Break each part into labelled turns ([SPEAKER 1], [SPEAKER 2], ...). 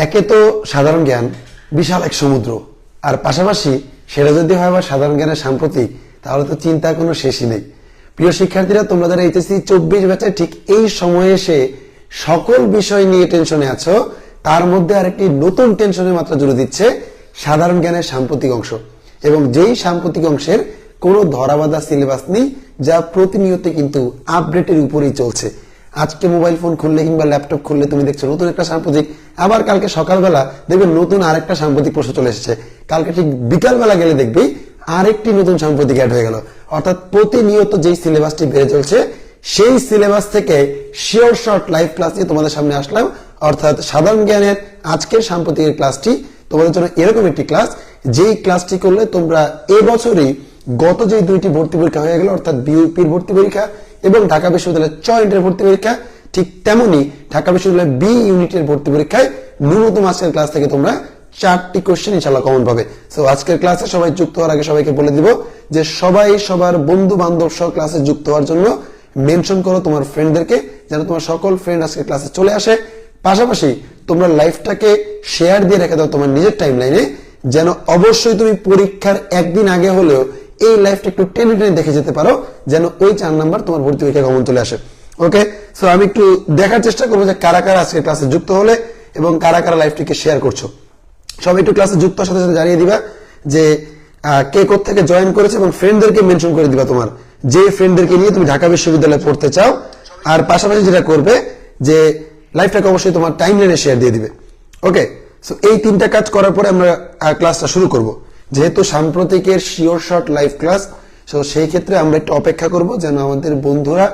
[SPEAKER 1] একে তো সাধারণ জ্ঞান বিশাল এক সমুদ্র, আর পাশাপাশি সেটা যদি হয় আবার সাধারণ জ্ঞানের সাম্প্রতিক, তাহলে তো চিন্তার কোনো শেষই নেই। প্রিয় শিক্ষার্থীরা, তোমরা যারা এইচএসসি 24 ব্যাচে ঠিক এই সময়ে এসে সকল বিষয় নিয়ে টেনশনে আছো, তার মধ্যে আরেকটি নতুন টেনশনের মাত্রা জুড়ে দিচ্ছে সাধারণ জ্ঞানের সাম্প্রতিক অংশ, এবং যেই সাম্প্রতিক অংশের কোনো ধরাবাঁধা সিলেবাস নেই, যা প্রতিনিয়ত কিন্তু আপডেটের উপরেই চলছে। আজকে মোবাইল ফোন খুললে কিংবা ল্যাপটপ খুললে তুমি দেখছো নতুন একটা সাম্প্রতিক, আবার কালকে সকালবেলা দেখবে নতুন আরেকটা সাম্প্রতিক প্রশ্ন চলে এসেছে, কালকে ঠিক বিকালবেলা গেলে দেখবি আরেকটি নতুন সাম্প্রতিক অ্যাড হয়ে গেল। অর্থাৎ প্রতিনিয়ত যেই সিলেবাসটি বেড়ে চলছে, সেই সিলেবাস থেকে শিওর শর্ট লাইভ ক্লাস নিয়ে তোমাদের সামনে আসলাম। অর্থাৎ সাধারণ জ্ঞানের আজকের সাম্প্রতিকের ক্লাসটি তোমাদের জন্য এরকম একটি ক্লাস, যেই ক্লাসটি করলে তোমরা এবছরই গত যে দুইটি ভর্তি পরীক্ষা হয়ে গেল, অর্থাৎ বিইউপির ভর্তি পরীক্ষা এবং ঢাকা বিশ্ববিদ্যালয়ের জয়েন্টের ভর্তি পরীক্ষা, ঠিক তেমনি ঢাকা বিশ্ববিদ্যালয়ের বি ইউনিটের ভর্তি পরীক্ষায় ন্যূনতম আজকের ক্লাস থেকে তোমরা 4টি কোশ্চেন ইনশাআল্লাহ কমন পাবে। সো আজকের ক্লাসে সবাই যুক্ত হওয়ার আগে সবাইকে বলে দিব যে সবাই সবার বন্ধু বান্ধব সহ ক্লাসে যুক্ত হওয়ার জন্য মেনশন করো তোমার ফ্রেন্ডদেরকে, যেন তোমার সকল ফ্রেন্ড আজকে ক্লাসে চলে আসে। পাশাপাশি তোমরা লাইভটাকে শেয়ার দিয়ে রেখে দাও তোমার নিজের টাইম লাইনে, যেন অবশ্যই তুমি পরীক্ষার একদিন আগে হলেও এই লাইভটা একটু টেনে টেনে দেখে যেতে পারো, যেন ওই 4 নাম্বার তোমার ভর্তি পরীক্ষা কমন চলে আসে। ওকে, সো আমি একটু দেখার চেষ্টা করবো যে কারা কারা আজকে ক্লাসে যুক্ত হলে এবং কারা কারা লাইভটিকে শেয়ার করছো। সবাই একটু ক্লাসে যুক্ত সাথে সাথে জানিয়ে দিবা যে কে কোথা থেকে জয়েন করেছে, এবং ফ্রেন্ডদেরকে মেনশন করে দিবা তোমার যে ফ্রেন্ডদেরকে নিয়ে তুমি ঢাকা বিশ্ববিদ্যালয়ে পড়তে চাও। আর পাশাপাশি যেটা করবে যে লাইভটাকে অবশ্যই তোমার টাইম লাইনে শেয়ার দিয়ে দিবে। ওকে, সো এই 3টা কাজ করার পরে আমরা ক্লাসটা শুরু করব। যেহেতু সাম্প্রতিকের sure shot live class, so সেই ক্ষেত্রে আমরা একটু অপেক্ষা করব যেন আমাদের বন্ধুরা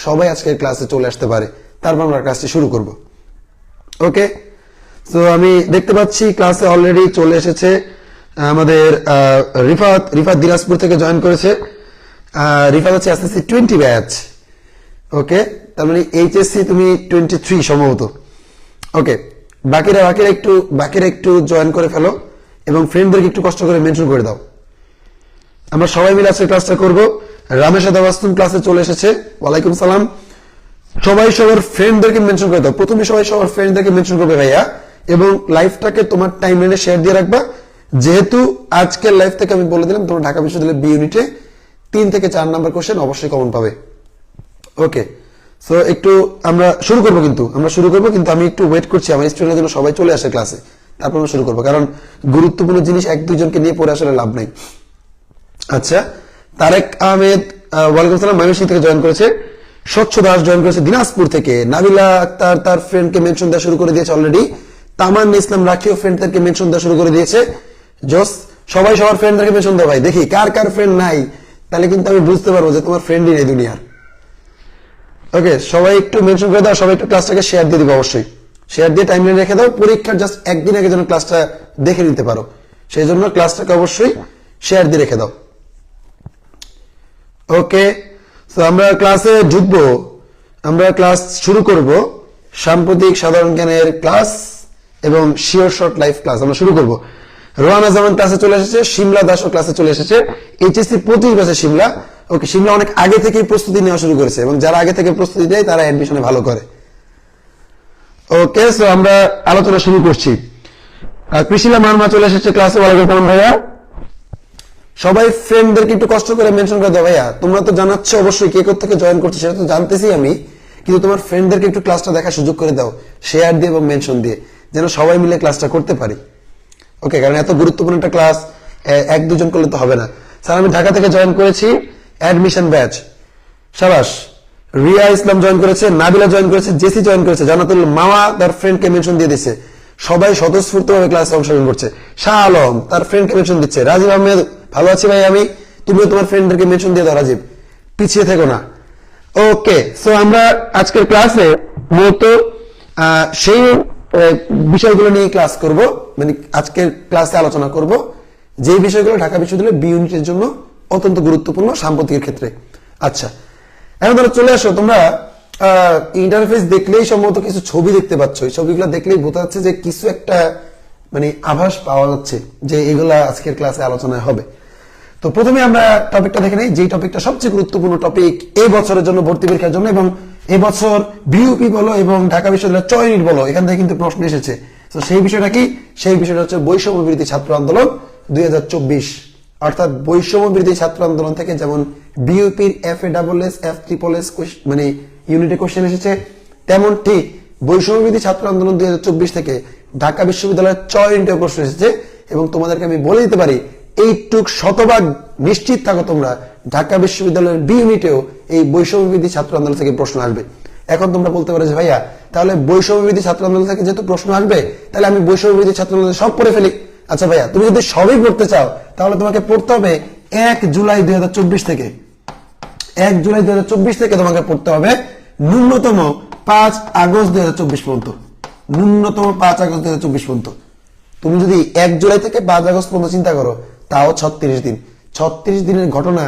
[SPEAKER 1] সবাই আজকের ক্লাসে চলে আসতে পারে, তারপর আমরা ক্লাসটি শুরু করব। ওকে, তো আমি দেখতে পাচ্ছি ক্লাসে অলরেডি চলে এসেছে আমাদের রিফাত দিনাজপুর থেকে জয়েন করেছে। রিফাত হচ্ছে এসএসসি 20 ব্যাচ। ওকে, তার মানে এইচএসসি তুমি 23 সম্ভবত। ওকে, বাকিরা একটু জয়েন করে ফেলো এবং ফ্রেন্ডদেরকে একটু কষ্ট করে মেনশন করে দাও। আমরা সবাই মিলে আজকে ক্লাসটা করব। রামেশ আদাবাস্তুন ক্লাসে চলে এসেছে, ওয়ালাইকুম সালাম। সবাই সবার ফ্রেন্ডদেরকে মেনশন করে দাও। প্রথমে সবাই সবার ফ্রেন্ডদেরকে মেনশন করবে ভাইয়া, এবং লাইভটাকে তোমার টাইমলাইনে শেয়ার দিয়ে রাখবা। যেহেতু আজকের লাইভ থেকে আমি বলে দিলাম তোমরা ঢাকা বিশ্ববিদ্যালয়ের বি ইউনিটে 3 থেকে 4 নাম্বার কোশ্চেন অবশ্যই কমন পাবে। ওকে, সো একটু আমরা শুরু করবো, কিন্তু আমি একটু ওয়েট করছি আমার স্টুডেন্টদের জন্য সবাই চলে আসে ক্লাসে, তারপর আমরা শুরু করবো, কারণ গুরুত্বপূর্ণ জিনিস 1-2 জনকে নিয়ে পড়ে আসলে লাভ নাই। আচ্ছা, তারেক আহমেদ ওয়ালাইকুম সালাম ময়মনসিংহ থেকে জয়েন করেছে। স্বচ্ছ দাস জয়েন করেছে দিনাজপুর থেকে। নাবিলা আক্তার তার ফ্রেন্ডকে মেনশন দেওয়া শুরু করে দিয়েছে অলরেডি। তামান ইসলাম রাখিও ফ্রেন্ডদেরকে মেনশন দেওয়া শুরু করে দিয়েছে। জোস, সবাই সবার ফ্রেন্ডদেরকে মেনশন দাও ভাই, দেখি কার কার ফ্রেন্ড নাই, তাহলে কিন্তু আমি বুঝতে পারবো যে তোমার ফ্রেন্ডই নেই দুনিয়ার। ওকে, সবাই একটু মেনশন করে দাও, সবাই একটু ক্লাসটাকে শেয়ার দিয়ে দিবে, অবশ্যই শেয়ার দিয়ে টাইমলাইনে রেখে দাও। পরীক্ষার জাস্ট একদিন আগে যেন ক্লাসটা দেখে নিতে পারো, সেই জন্য ক্লাসটাকে অবশ্যই শেয়ার দিয়ে রেখে দাও। ওকে, তো আমরা ক্লাসে ঢুকবো, আমরা ক্লাস শুরু করব সাম্প্রতিক সাধারণ জ্ঞানের ক্লাস এবং শিওর শর্ট লাইভ ক্লাস আমরা শুরু করব। রোহানা জামান ক্লাসে চলে এসেছে, শিমলা দাসও ক্লাসে চলে এসেছে। এইচএসসি 25 ব্যাচে শিমলা। ওকে, শিমলা অনেক আগে থেকেই প্রস্তুতি নেওয়া শুরু করেছে, এবং যারা আগে থেকে প্রস্তুতি দেয় তারা অ্যাডমিশনে ভালো করে। ওকে, সো আমরা আলোচনা শুরু করছি। কৃষিলা মারমা চলে এসেছে ক্লাসে, ওয়ালাইকুম সালাম ভাইয়া। সবাই ফ্রেন্ডদেরকে একটু কষ্ট করে মেনশন করে দাও ভাইয়া। তোমরা তো জানাচ্ছ অবশ্যই কে কোথা থেকে জয়েন করছে, সেটা তো জানতেছি আমি, কিন্তু তোমার ফ্রেন্ডদেরকে একটু ক্লাসটা দেখার সুযোগ করে দাও, শেয়ার দিয়ে এবং মেনশন দিয়ে, যেন সবাই মিলে ক্লাসটা করতে পারি। ওকে, কারণ এত গুরুত্বপূর্ণ একটা ক্লাস 1-2 জন করলে তো হবে না। স্যার আমি ঢাকা থেকে জয়েন করেছি, অ্যাডমিশন ব্যাচ। সাবাস। রিয়া ইসলাম জয়েন করেছে, নাবিলা জয়েন করেছে, জেসি জয়েন করেছে, জানাতুল মামা তার ফ্রেন্ডকে মেনশন দিয়ে দিচ্ছে। সবাই স্বতঃস্ফূর্তভাবে ক্লাসে অংশগ্রহণ করছে। শাহ আলম তার ফ্রেন্ডকে মেনশন দিচ্ছে। রাজীব আহমেদ, ভালো আছি ভাই আমি, তুমিও তোমার ফ্রেন্ডদেরকে মেনশন দিয়ে দাও রাজীব, পিছিয়ে থেকো না। ওকে, সো আমরা আজকের ক্লাসে মূলত সেই বিষয়গুলো নিয়ে ক্লাস করব, মানে আজকের ক্লাসে আলোচনা করব যে বিষয়গুলো ঢাকা বিশ্ববিদ্যালয়ের বি ইউনিটের জন্য অত্যন্ত গুরুত্বপূর্ণ সাম্প্রতিকের ক্ষেত্রে। আচ্ছা, এখন তোমরা চলে আসো। তোমরা ইন্টারফেস দেখলেই সম্ভবত কিছু ছবি দেখতে পাচ্ছ, এই ছবিগুলো দেখলেই বোঝা যাচ্ছে যে কিছু একটা মানে আভাস পাওয়া যাচ্ছে যে এগুলা আজকের ক্লাসে আলোচনায় হবে। তো তো প্রথমে আমরা টপিকটা দেখে নেই, যেই টপিকটা সবচেয়ে গুরুত্বপূর্ণ টপিক এই বছরের জন্য ভর্তি পরীক্ষার জন্য এবং এবছর বিউপি বলো এবং ঢাকা বিশ্ববিদ্যালয়ের চয়নিট বলো, এখান থেকে কিন্তু প্রশ্ন এসেছে। তো সেই বিষয়টা কি? সেই বিষয়টা হচ্ছে বৈষম্য বিরোধী ছাত্র আন্দোলন 2024। অর্থাৎ বৈষম্য বিরোধী ছাত্র আন্দোলন থেকে যেমন বিউপির FASS FSSS মানে ইউনিটে কোশ্চেন এসেছে, তেমন ঠিক বৈষম্য বিরোধী ছাত্র আন্দোলন 2024 থেকে ঢাকা বিশ্ববিদ্যালয়ের চয়নিটে প্রশ্ন এসেছে। এবং তোমাদেরকে আমি বলে দিতে পারি, এইটুক শতভাগ নিশ্চিত থাকো তোমরা, ঢাকা বিশ্ববিদ্যালয়ের বি ইউনিটেও এই বৈষম্য বিরোধী ছাত্র আন্দোলন থেকে প্রশ্ন আসবে। এখন তোমরা বলতে পারো যে ভাইয়া তাহলে বৈষম্য বিরোধী ছাত্র আন্দোলন থেকে যেহেতু প্রশ্ন আসবে, তাহলে আমি বৈষম্য বিরোধী ছাত্র আন্দোলন সব পড়ে ফেলি। আচ্ছা ভাইয়া, তুমি যদি সবই পড়তে চাও তাহলে তোমাকে পড়তে হবে 1 জুলাই 2024 থেকে। 1 জুলাই 2024 থেকে তোমাকে পড়তে হবে ন্যূনতম 5 আগস্ট 2024 পর্যন্ত। ন্যূনতম 5 আগস্ট 2024 পর্যন্ত। তুমি যদি 1 জুলাই থেকে 5 আগস্ট পর্যন্ত চিন্তা করো, তাও 36 দিন। 36 দিনের ঘটনা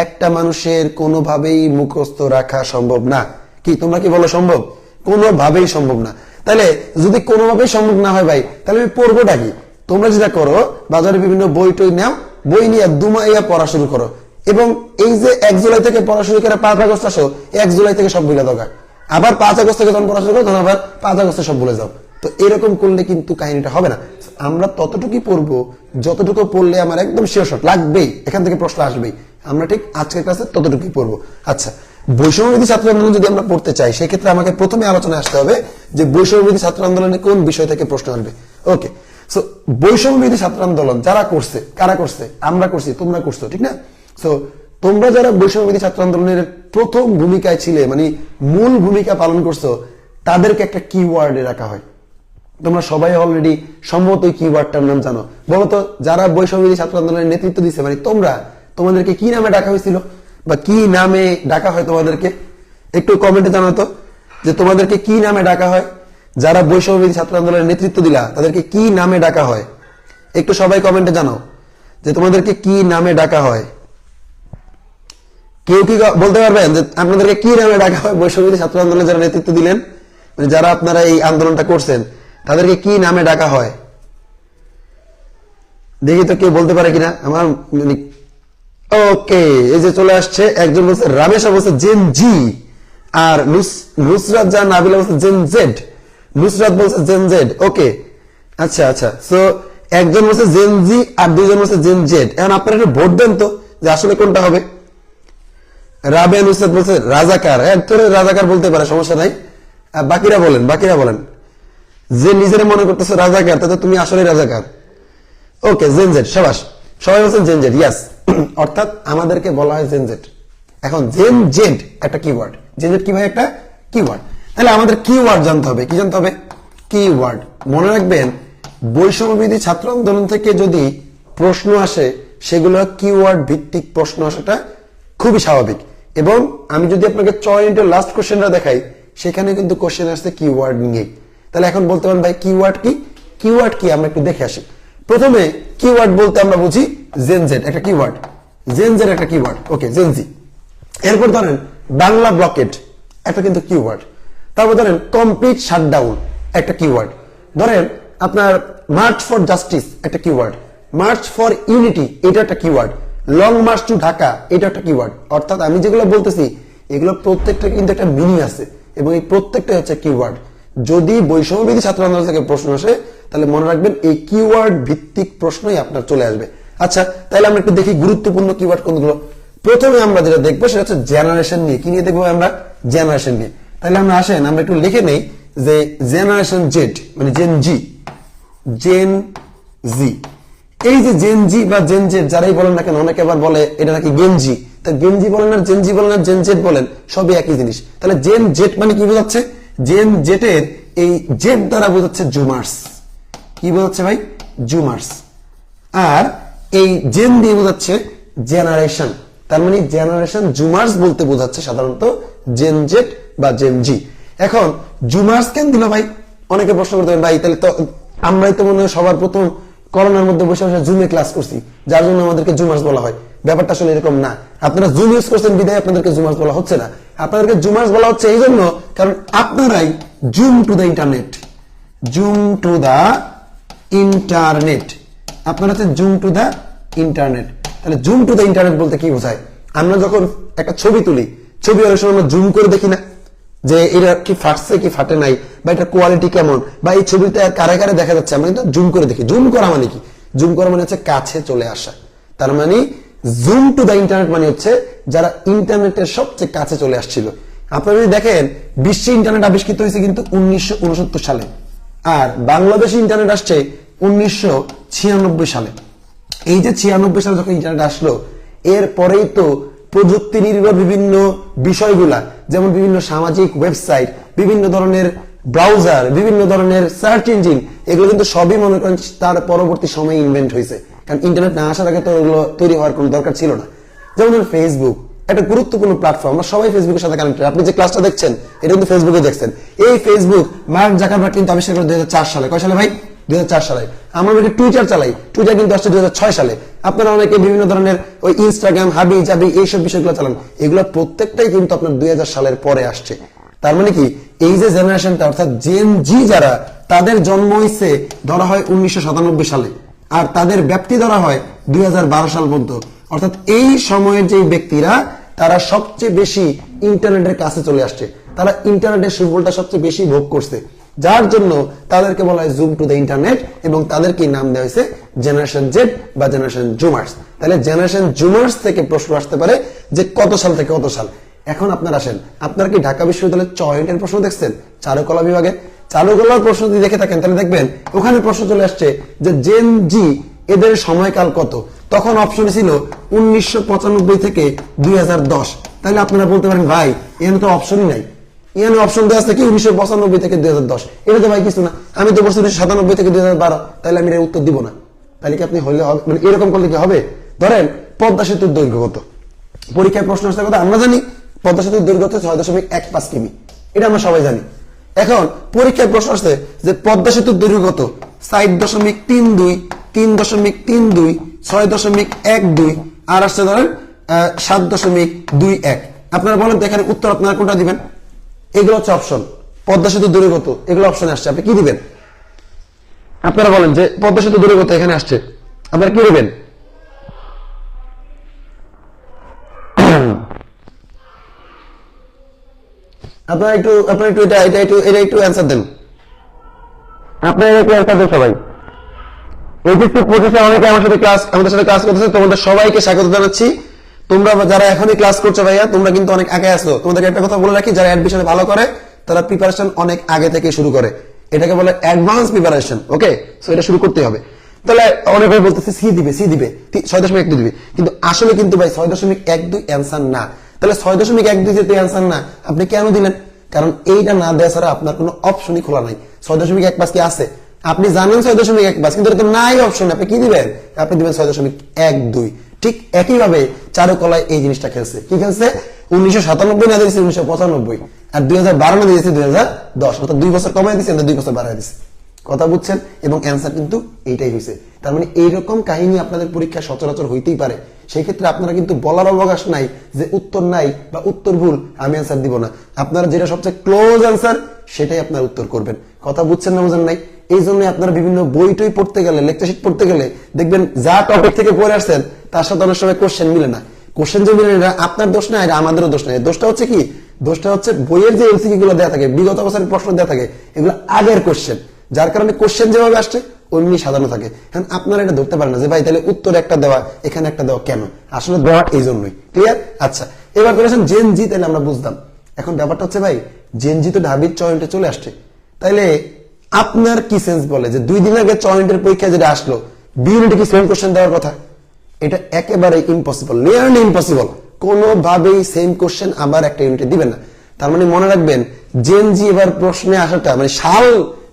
[SPEAKER 1] একটা মানুষের কোনোভাবেই মুখস্থ রাখা সম্ভব না। কি তোমরা কি বলো সম্ভব? কোনোভাবেই সম্ভব না। তাহলে যদি কোনোভাবেই সম্ভব না হয় ভাই, তাহলে আমি পড়বোটা কি? তোমরা যেটা করো, বাজারে বিভিন্ন বই টই নাও, বই নিয়ে দুমাইয়া পড়া শুরু করো। এবং এই যে 1 জুলাই থেকে পড়া শুরু করে 5 আগস্ট আসো, 1 জুলাই থেকে সব ভুলে দরকার। আবার 5 আগস্ট থেকে যখন পড়া শুরু করো, তখন আবার 5 আগস্টে সব ভুলে যাও। তো এরকম করলে কিন্তু কাহিনীটা হবে না। আমরা ততটুকুই পড়বো যতটুকু পড়লে আমার একদম শিওর শট লাগবেই, এখান থেকে প্রশ্ন আসবেই। আমরা ঠিক আজকের ক্লাসে ততটুকুই পড়বো। আচ্ছা, বৈষম্য বিরোধী ছাত্র আন্দোলন যদি আমরা পড়তে চাই, সেক্ষেত্রে আমাকে প্রথমে আলোচনায় আসতে হবে যে বৈষম্য বিরোধী ছাত্র আন্দোলনে কোন বিষয় থেকে প্রশ্ন আসবে। ওকে, সো বৈষম্য বিরোধী ছাত্র আন্দোলন যারা করছে, কারা করছে? আমরা করছি, তোমরা করছো, ঠিক না? সো তোমরা যারা বৈষম্য বিরোধী ছাত্র আন্দোলনের প্রথম ভূমিকায় ছিলে, মানে মূল ভূমিকা পালন করছো, তাদেরকে একটা কিওয়ার্ডে রাখা হয়। তোমরা সবাই অলরেডি সম্ভবত এই কিওয়ার্ডটার নাম জানো। বলতো যারা বৈষম্য বিরোধী ছাত্র আন্দোলনের নেতৃত্ব দিচ্ছে, মানে তোমরা, তোমাদেরকে কি নামে ডাকা হয়েছিল বা কি নামে ডাকা হয় তোমাদেরকে? একটু কমেন্টে জানাতো যে তোমাদেরকে কি নামে ডাকা হয়। যারা বৈষম্য বিরোধী ছাত্র আন্দোলনের নেতৃত্ব দিলা, তাদেরকে কি নামে ডাকা হয়? একটু সবাই কমেন্টে জানাও যে তোমাদেরকে কি নামে ডাকা হয়। কেউ কি বলতে পারবেন যে আপনাদেরকে কি নামে ডাকা হয়? বৈষম্য বিরোধী ছাত্র আন্দোলনে যারা নেতৃত্ব দিলেন, মানে যারা আপনারা এই আন্দোলনটা করছেন, তাদেরকে কি নামে ডাকা হয়? দেখি তো কেউ বলতে পারে কিনা আমার। ওকে, এই যে চলে আসছে একজন বলছে, রামেশ বলছে জেন জি, আর নুসরাত জান নাবিলা বলছে জেন জেড। নুসরাত বলছে জেন জেড। ওকে, আচ্ছা আচ্ছা, সো একজন বলছে জেন জি আর দুইজন বলছে জেন জেড। এখন আপনারা একটু ভোট দেন তো যে আসলে কোনটা হবে। রাবেয়া নুসরাত বলছে রাজাকার। হ্যাঁ, তোরে রাজাকার বলতে পারে, সমস্যা নাই। বাকিরা বলেন, বাকিরা বলেন। যে নিজেরা মনে করতেছে রাজাকার, তাতে তুমি আসলে রাজাকার। ওকে, জেন জেড, সাবাস। সবাই বলছেন জেন জেড, ইয়াস। অর্থাৎ আমাদেরকে বলা হয় জেন জেড। এখন জেন জেড একটা কিওয়ার্ড। জেন জেড কি ভাই? একটা কিওয়ার্ড। তাহলে আমাদের কিওয়ার্ড জানতে হবে। কি জানতে হবে? কিওয়ার্ড। মনে রাখবেন, বৈষম্য বিরোধী ছাত্র আন্দোলন থেকে যদি প্রশ্ন আসে, সেগুলো কিওয়ার্ড ভিত্তিক প্রশ্ন আসাটা খুবই স্বাভাবিক। এবং আমি যদি আপনাকে চয়নিটের লাস্ট কোশ্চেনটা দেখাই, সেখানে কিন্তু কোশ্চেন আসছে কিওয়ার্ড নিয়ে। তাহলে এখন বলতে পারেন ভাই কিওয়ার্ড কি? কিওয়ার্ড কি আমরা একটু দেখে আসি। প্রথমে কিওয়ার্ড বলতে আমরা বুঝি জেন জেড একটা কিওয়ার্ড, জেন জেড একটা কিওয়ার্ড। ওকে, জেনজি। এরপর ধরেন বাংলা ব্লকেড, একটা কিন্তু কিওয়ার্ড। তারপর ধরেন কমপ্লিট শাটডাউন, একটা কিওয়ার্ড। ধরেন আপনার মার্চ ফর জাস্টিস, একটা কিওয়ার্ড। মার্চ ফর ইউনিটি, এটা একটা keyword. Long march to Dhaka, এটা একটা কিওয়ার্ড। অর্থাৎ আমি যেগুলো বলতেছি, এগুলো প্রত্যেকটা কিন্তু একটা মিনিং আছে এবং এই প্রত্যেকটা হচ্ছে কিওয়ার্ড। যদি বৈষম্য বিরোধী ছাত্র আন্দোলন থেকে প্রশ্ন আসে, তাহলে মনে রাখবেন এই কিওয়ার্ড ভিত্তিক প্রশ্নই আপনার চলে আসবে। আচ্ছা, তাহলে আমরা একটু দেখি গুরুত্বপূর্ণ কিওয়ার্ড কোনগুলো। প্রথমে আমরা যেটা দেখবো সেটা হচ্ছে জেনারেশন নিয়ে। কি নিয়ে দেখবো আমরা? জেনারেশন নিয়ে। তাহলে আমরা আসেন, আমরা একটু লিখে নেই যে জেনারেশন জেড মানে জেন জি, জেন জি। এই যে জেন জি বা জেন জেড যারাই বলেন না কেন, অনেকে আবার বলে এটা নাকি গেঞ্জি। তা গেঞ্জি বলেন আর জেন জি বলেন আর জেন জেড বলেন, সবই একই জিনিস। তাহলে জেন জেড মানে কি বোঝাচ্ছে? জেন জেটের এই জেড দ্বারা বোঝাচ্ছে জুমার্স। কি বোঝাচ্ছে ভাই? জুমার্স। আর এই জেন দিয়ে বোঝাচ্ছে জেনারেশন। তার মানে জেনারেশন জুমার্স বলতে বোঝাচ্ছে সাধারণত জেন জেড বা জেন জি। এখন জুমার্স কেন দিল ভাই? অনেকে প্রশ্ন করতে পারেন, ভাই তাহলে তো আমরাই তো মনে হয় সবার প্রথম করোনার মধ্যে বসে বসে জুমে ক্লাস করছি, যার জন্য আমাদেরকে জুমার্স বলা হয়। ব্যাপারটা আসলে এরকম না। আপনারা জুম ইউজ করছেন বিধায় আপনাদেরকে জুমার্স বলা হচ্ছে না। আপনাদেরকে জুমার্স বলা হচ্ছে এই জন্য কারণ আপনারাই zoom to the internet, zoom to the internet. আপনারা হচ্ছে জুম টু দ্য ইন্টারনেট। তাহলে জুম টু দ্য ইন্টারনেট বলতে কি বোঝায়? আমরা যখন একটা ছবি তুলি, ছবি অনেক সময় আমরা জুম করে দেখি না, যে এটা কি ফাটছে কি ফাটে নাই, বা এটা কোয়ালিটি কেমন, বা এই ছবিটা কারে কারে দেখা যাচ্ছে, আমরা কিন্তু জুম করে দেখি। জুম করা মানে কি? জুম করা মানে হচ্ছে কাছে চলে আসা। তার মানে জুম টু দ্য ইন্টারনেট মানে হচ্ছে যারা ইন্টারনেটের সবচেয়ে কাছে চলে আসছিল। আপনারা যদি দেখেন বিশ্বে ইন্টারনেট আবিষ্কৃত হয়েছে কিন্তু 1969 সালে, আর বাংলাদেশে ইন্টারনেট আসছে 1996 সালে। এই যে 96 সালে যখন ইন্টারনেট আসলো, এর পরেই তো প্রযুক্তি নির্ভর বিভিন্ন বিষয়গুলা, যেমন বিভিন্ন সামাজিক ওয়েবসাইট, বিভিন্ন ধরনের ব্রাউজার, বিভিন্ন ধরনের সার্চ ইঞ্জিন, এগুলো কিন্তু সবই মনে করেন তার পরবর্তী সময়ে ইনভেন্ট হয়েছে। কারণ ইন্টারনেট না আসার আগে তো এগুলো তৈরি হওয়ার কোনো দরকার ছিল না। যেমন ফেসবুক একটা গুরুত্বপূর্ণ প্ল্যাটফর্ম, আমরা সবাই ফেসবুকের সাথে কানেক্টেড। আপনি যে ক্লাসটা দেখছেন এটা কিন্তু ফেসবুকে দেখছেন। এই ফেসবুক মার্ক জাকারবার্গ কিন্তু আবিষ্কার করেন 2004 সালে। কয় সালে ভাই? 2004 সালে। আমরা টুইটার চালাই, টুইটার কিন্তু আসছে 2006 সালে। আপনারা অনেকে বিভিন্ন ধরনের ওই ইনস্টাগ্রাম, হাবি জাবি এইসব বিষয়গুলো চালান, এগুলো প্রত্যেকটাই কিন্তু আপনার 2000 সালের পরে আসছে। তার মানে কি এই যে জেনারেশনটা অর্থাৎ জেন জি যারা, তাদের জন্ম হয়েছে ধরা হয় 1997 সালে, আর তাদের ব্যাপ্তি ধরা হয় 2012 সাল পর্যন্ত। অর্থাৎ এই সময়ের যে ব্যক্তিরা, তারা সবচেয়ে বেশি ইন্টারনেটের কাছে চলে আসছে, তারা ইন্টারনেটের সুফলটা সবচেয়ে বেশি ভোগ করছে, যার জন্য তাদেরকে বলা হয় জুম টু দ্য ইন্টারনেট, এবং তাদেরকে নাম দেওয়া হয়েছে জেনারেশন জেড বা জেনারেশন জুমার্স। তাহলে জেনারেশন জুমার্স থেকে প্রশ্ন আসতে পারে যে কত সাল থেকে কত সাল। এখন আপনারা আসেন, আপনারা কি ঢাকা বিশ্ববিদ্যালয়ের চয়েন্টের প্রশ্ন দেখছেন? চারুকলা বিভাগে চারুকলার প্রশ্ন যদি দেখে থাকেন তাহলে দেখবেন ওখানে প্রশ্ন চলে আসছে যে জেন জি এদের সময়কাল কত। তখন অপশন ছিল 1995 থেকে 2010। তাহলে আপনারা বলতে পারেন ভাই এখানে তো অপশনই নাই, এখানে অপশন দেওয়া আছে কি 1995 থেকে 2010। এটা তো ভাই কিছু না, আমি তো বলছি 1997 থেকে 2012, তাহলে আমি এর উত্তর দিব না। তাহলে কি আপনি হলে মানে এরকম করলে কি হবে? ধরেন পদ্মা সেতুর দৈর্ঘ্য কত? পরীক্ষায় প্রশ্ন আসতে কথা আমরা জানি পদ্মা সেতুর দৈর্ঘ্য হচ্ছে 6.15 কিমি, এটা আমরা সবাই জানি। এখন পরীক্ষায় প্রশ্ন আসছে যে পদ্মা সেতুর দৈর্ঘ্য কত? 4.32, 3.32, 6.12, আর আসছে ধরেন 7.21। আপনারা বলেন তো এখানে উত্তর আপনারা কোনটা দিবেন? এগুলো হচ্ছে অপশন। পদ্মা সেতুর দৈর্ঘ্য কত এগুলো অপশনে আসছে, আপনি কি দিবেন? আপনারা বলেন যে পদ্মা সেতুর দৈর্ঘ্য কত এখানে আসছে, আপনারা কি দিবেন? আপনারা একটু এটা একটু অ্যান্সার দেন। আপনারা একটু অ্যান্সার দেন সবাই। এইচএসসি 25-এ অনেকে আমাদের সাথে ক্লাস করতেছে, তোমাদের সবাইকে স্বাগত জানাচ্ছি। তোমরা যারা এখনই ক্লাস করছো ভাইয়া, তোমরা কিন্তু অনেক আগে আসছো। তোমাদেরকে একটা কথা বলে রাখি, যারা অ্যাডমিশনে ভালো করে তারা প্রিপারেশন অনেক আগে থেকে শুরু করে, এটাকে বলে অ্যাডভান্স প্রিপারেশন। ওকে, সো এটা শুরু করতে হবে। তাহলে অনেক ভাই বলতেছে সি দিবে 6.12 দিবে, কিন্তু আসলে কিন্তু ভাই 6.12 অ্যান্সার না। তাহলে 6.12 যেহেতু অ্যান্সার না, আপনি কেন দিলেন? কারণ এইটা না দেওয়া ছাড়া আপনার কোনো অপশনই খোলা নাই। 6.15 কি আছে? আপনি জানেন 6.15, কিন্তু এটা নাই অপশন, আপনি কি দিবেন? আপনি দিবেন 6.12। ঠিক একইভাবে চারুকলায় এই জিনিসটা খেলছে। কি খেলছে? 1997 না দিয়েছে 1995, আর 2012 না দিয়েছে 2010, অর্থাৎ 2 বছর কমাই দিয়েছে, 2 বছর বাড়াই দিয়েছে। কথা বুঝছেন? এবং অ্যান্সার কিন্তু এইটাই হয়েছে। তার মানে এইরকম কাহিনী আপনাদের পরীক্ষায় সচরাচর হইতেই পারে। সেই ক্ষেত্রে আপনারা কিন্তু বলার অবকাশ নাই যে উত্তর নাই বা উত্তর ভুল, আমি অ্যান্সার দিব না। আপনারা যেটা সবচেয়ে ক্লোজ অ্যান্সার সেটাই আপনার উত্তর করবেন। কথা বুঝছেন না বুঝেন নাই? এই জন্য আপনারা বিভিন্ন বই টই পড়তে গেলে, লেকচার শিট পড়তে গেলে দেখবেন যা টপিক থেকে পড়ে আসছেন তার সাথে অনেক সময় কোশ্চেন মিলে না। কোশ্চেন যে মিলে না, আপনার দোষ না, এটা আমাদেরও দোষ নাই। দোষটা হচ্ছে কি? দোষটা হচ্ছে বইয়ের যে এমসিকিউ গুলো দেওয়া থাকে, বিগত বছরের প্রশ্ন দেওয়া থাকে, এগুলো আগের কোশ্চেন, যার কারণে কোশ্চেন যেভাবে আসছে অমনি সাজানো থাকে। হ্যাঁ, আপনারা এটা ধরতে পারেন না যে ভাই তাহলে উত্তর একটা দেওয়া, এখানে একটা দেওয়া কেন? আসলে দেওয়া এই জন্যই। ক্লিয়ার? আচ্ছা, এবার বলেছেন জেন জি, তাহলে আমরা বুঝলাম। এখন ব্যাপারটা হচ্ছে ভাই জেন জি তো ঢাবির চয়েন্টে চলে আসছে, তাইলে আপনার কি সেন্স বলে যে 2 দিন আগে চয়েন্টের পরীক্ষা যেটা আসলো, বি ইউনিটে কি সেম কোশ্চেন দেওয়ার কথা? এটা একেবারে ইম্পসিবল, নিয়ারলি ইম্পসিবল। কোনোভাবেই সেম কোশ্চেন আবার একটা ইউনিটে দিবেন না। তার মানে মনে রাখবেন জেন জি এবার প্রশ্নে আসাটা মানে সাল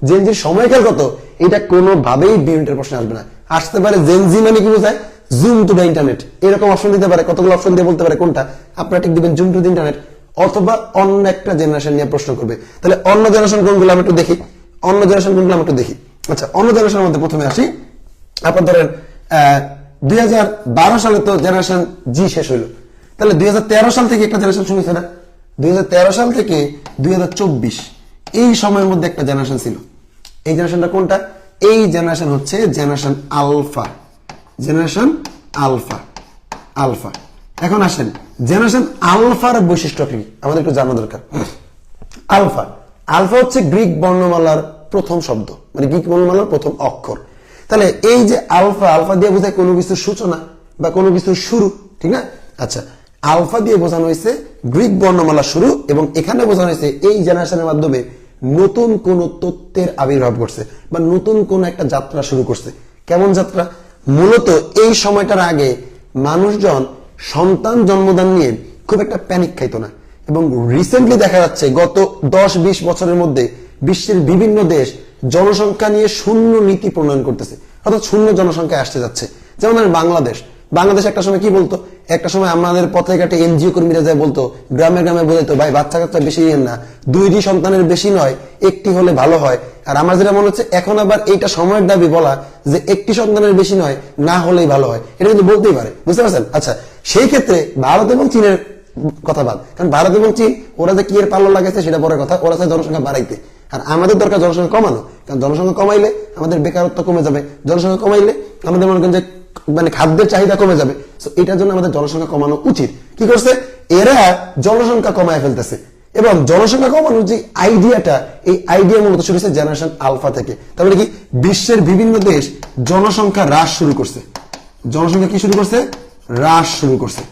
[SPEAKER 1] জেন জির সময়কাল কত, এটা কোনোভাবেই বি ইউনিটের প্রশ্নে আসবে না। আসতে পারে জেন জি মানে কি বোঝায়? জুম টু দ্য ইন্টারনেট, এরকম অপশন দিতে পারে, কতগুলো অপশন দিয়ে বলতে পারে কোনটা। আপনারা ঠিক দিবেন জুম টু দ্য ইন্টারনেট, অথবা অন্য একটা জেনারেশন নিয়ে প্রশ্ন করবে। তাহলে অন্য জেনারেশন কোনগুলো আমি একটু দেখি। আচ্ছা, অন্য জেনারেশনের মধ্যে প্রথমে আসি। আপনার ধরেন 2012 সালে তো জেনারেশন জি শেষ হইলো, তাহলে 2013 সাল থেকে একটা জেনারেশন শুরু হয়েছে না? 2013 সাল থেকে 2024 এই সময়ের মধ্যে একটা জেনারেশন ছিল। এই জেনারেশনটা কোনটা? এই জেনারেশন হচ্ছে জেনারেশন আলফা। এখন আসেন জেনারেশন আলফার বৈশিষ্ট্য কি আমাদের একটু জানা দরকার। আলফা। আলফা হচ্ছে গ্রিক বর্ণমালার প্রথম শব্দ, মানে গ্রিক বর্ণমালার প্রথম অক্ষর। তাহলে এই যে আলফা, আলফা দিয়ে বোঝায় কোনো কিছুর সূচনা বা কোনো কিছুর শুরু, ঠিক না? আচ্ছা, আলফা দিয়ে বোঝানো হয়েছে গ্রিক বর্ণমালা শুরু, এবং এখানে বোঝানো হয়েছে এই জেনারেশনের মাধ্যমে নতুন কোন তত্ত্বের আবির্ভাব করছে বা নতুন কোন একটা যাত্রা শুরু করছে। কেমন যাত্রা? মূলত এই সময়টার আগে মানুষজন সন্তান জন্মদান নিয়ে খুব একটা প্যানিক খাইতো না, এবং রিসেন্টলি দেখা যাচ্ছে গত 10-20 বছরের মধ্যে বিশ্বের বিভিন্ন দেশ জনসংখ্যা নিয়ে শূন্য নীতি প্রণয়ন করতেছে, অর্থাৎ শূন্য জনসংখ্যায় আসতে যাচ্ছে। যেমন বাংলাদেশ একটা সময় কি বলতো, একটা সময় আমাদের পথে ঘাটে এনজিও কর্মীরা যায় বলতো, গ্রামে গ্রামে বোঝাইতো, ভাই বাচ্চা কাচ্চা বেশি নিয়েন না, 2টি সন্তানের বেশি নয়, একটি হলে ভালো হয়। আর আমার যেটা মনে হচ্ছে এখন আবার এইটা সময়ের দাবি বলা যে একটি সন্তানের বেশি নয়, না হলেই ভালো হয়, এটা কিন্তু বলতেই পারে, বুঝতে পারছেন? আচ্ছা, সেই ক্ষেত্রে ভারত এবং চীনের কথা বাদ, কারণ ভারত এবং চীন ওরা যে কি এর পাল্লা লাগাইছে সেটা পরের কথা, ওরা চায় জনসংখ্যা বাড়াইতে। আর আমাদের দরকার জনসংখ্যা কমানো, কারণ জনসংখ্যা কমাইলে আমাদের বেকারত্ব কমে যাবে, জনসংখ্যা কমাইলে আমাদের মনে করেন যে মানে খাদ্যের চাহিদা কমে যাবে। এটার জন্য আমাদের জনসংখ্যা কমানো উচিত। কি করছে এরা? জনসংখ্যা কমায় ফেলতেছে, এবং জনসংখ্যা কমানোর যে আইডিয়াটা, এই আইডিয়া মূলত শুরু হয়েছে জেনারেশন আলফা থেকে। তাহলে কি বিশ্বের বিভিন্ন দেশ জনসংখ্যা হ্রাস শুরু করছে, জনসংখ্যা কি শুরু করছে? হ্রাস শুরু করছে,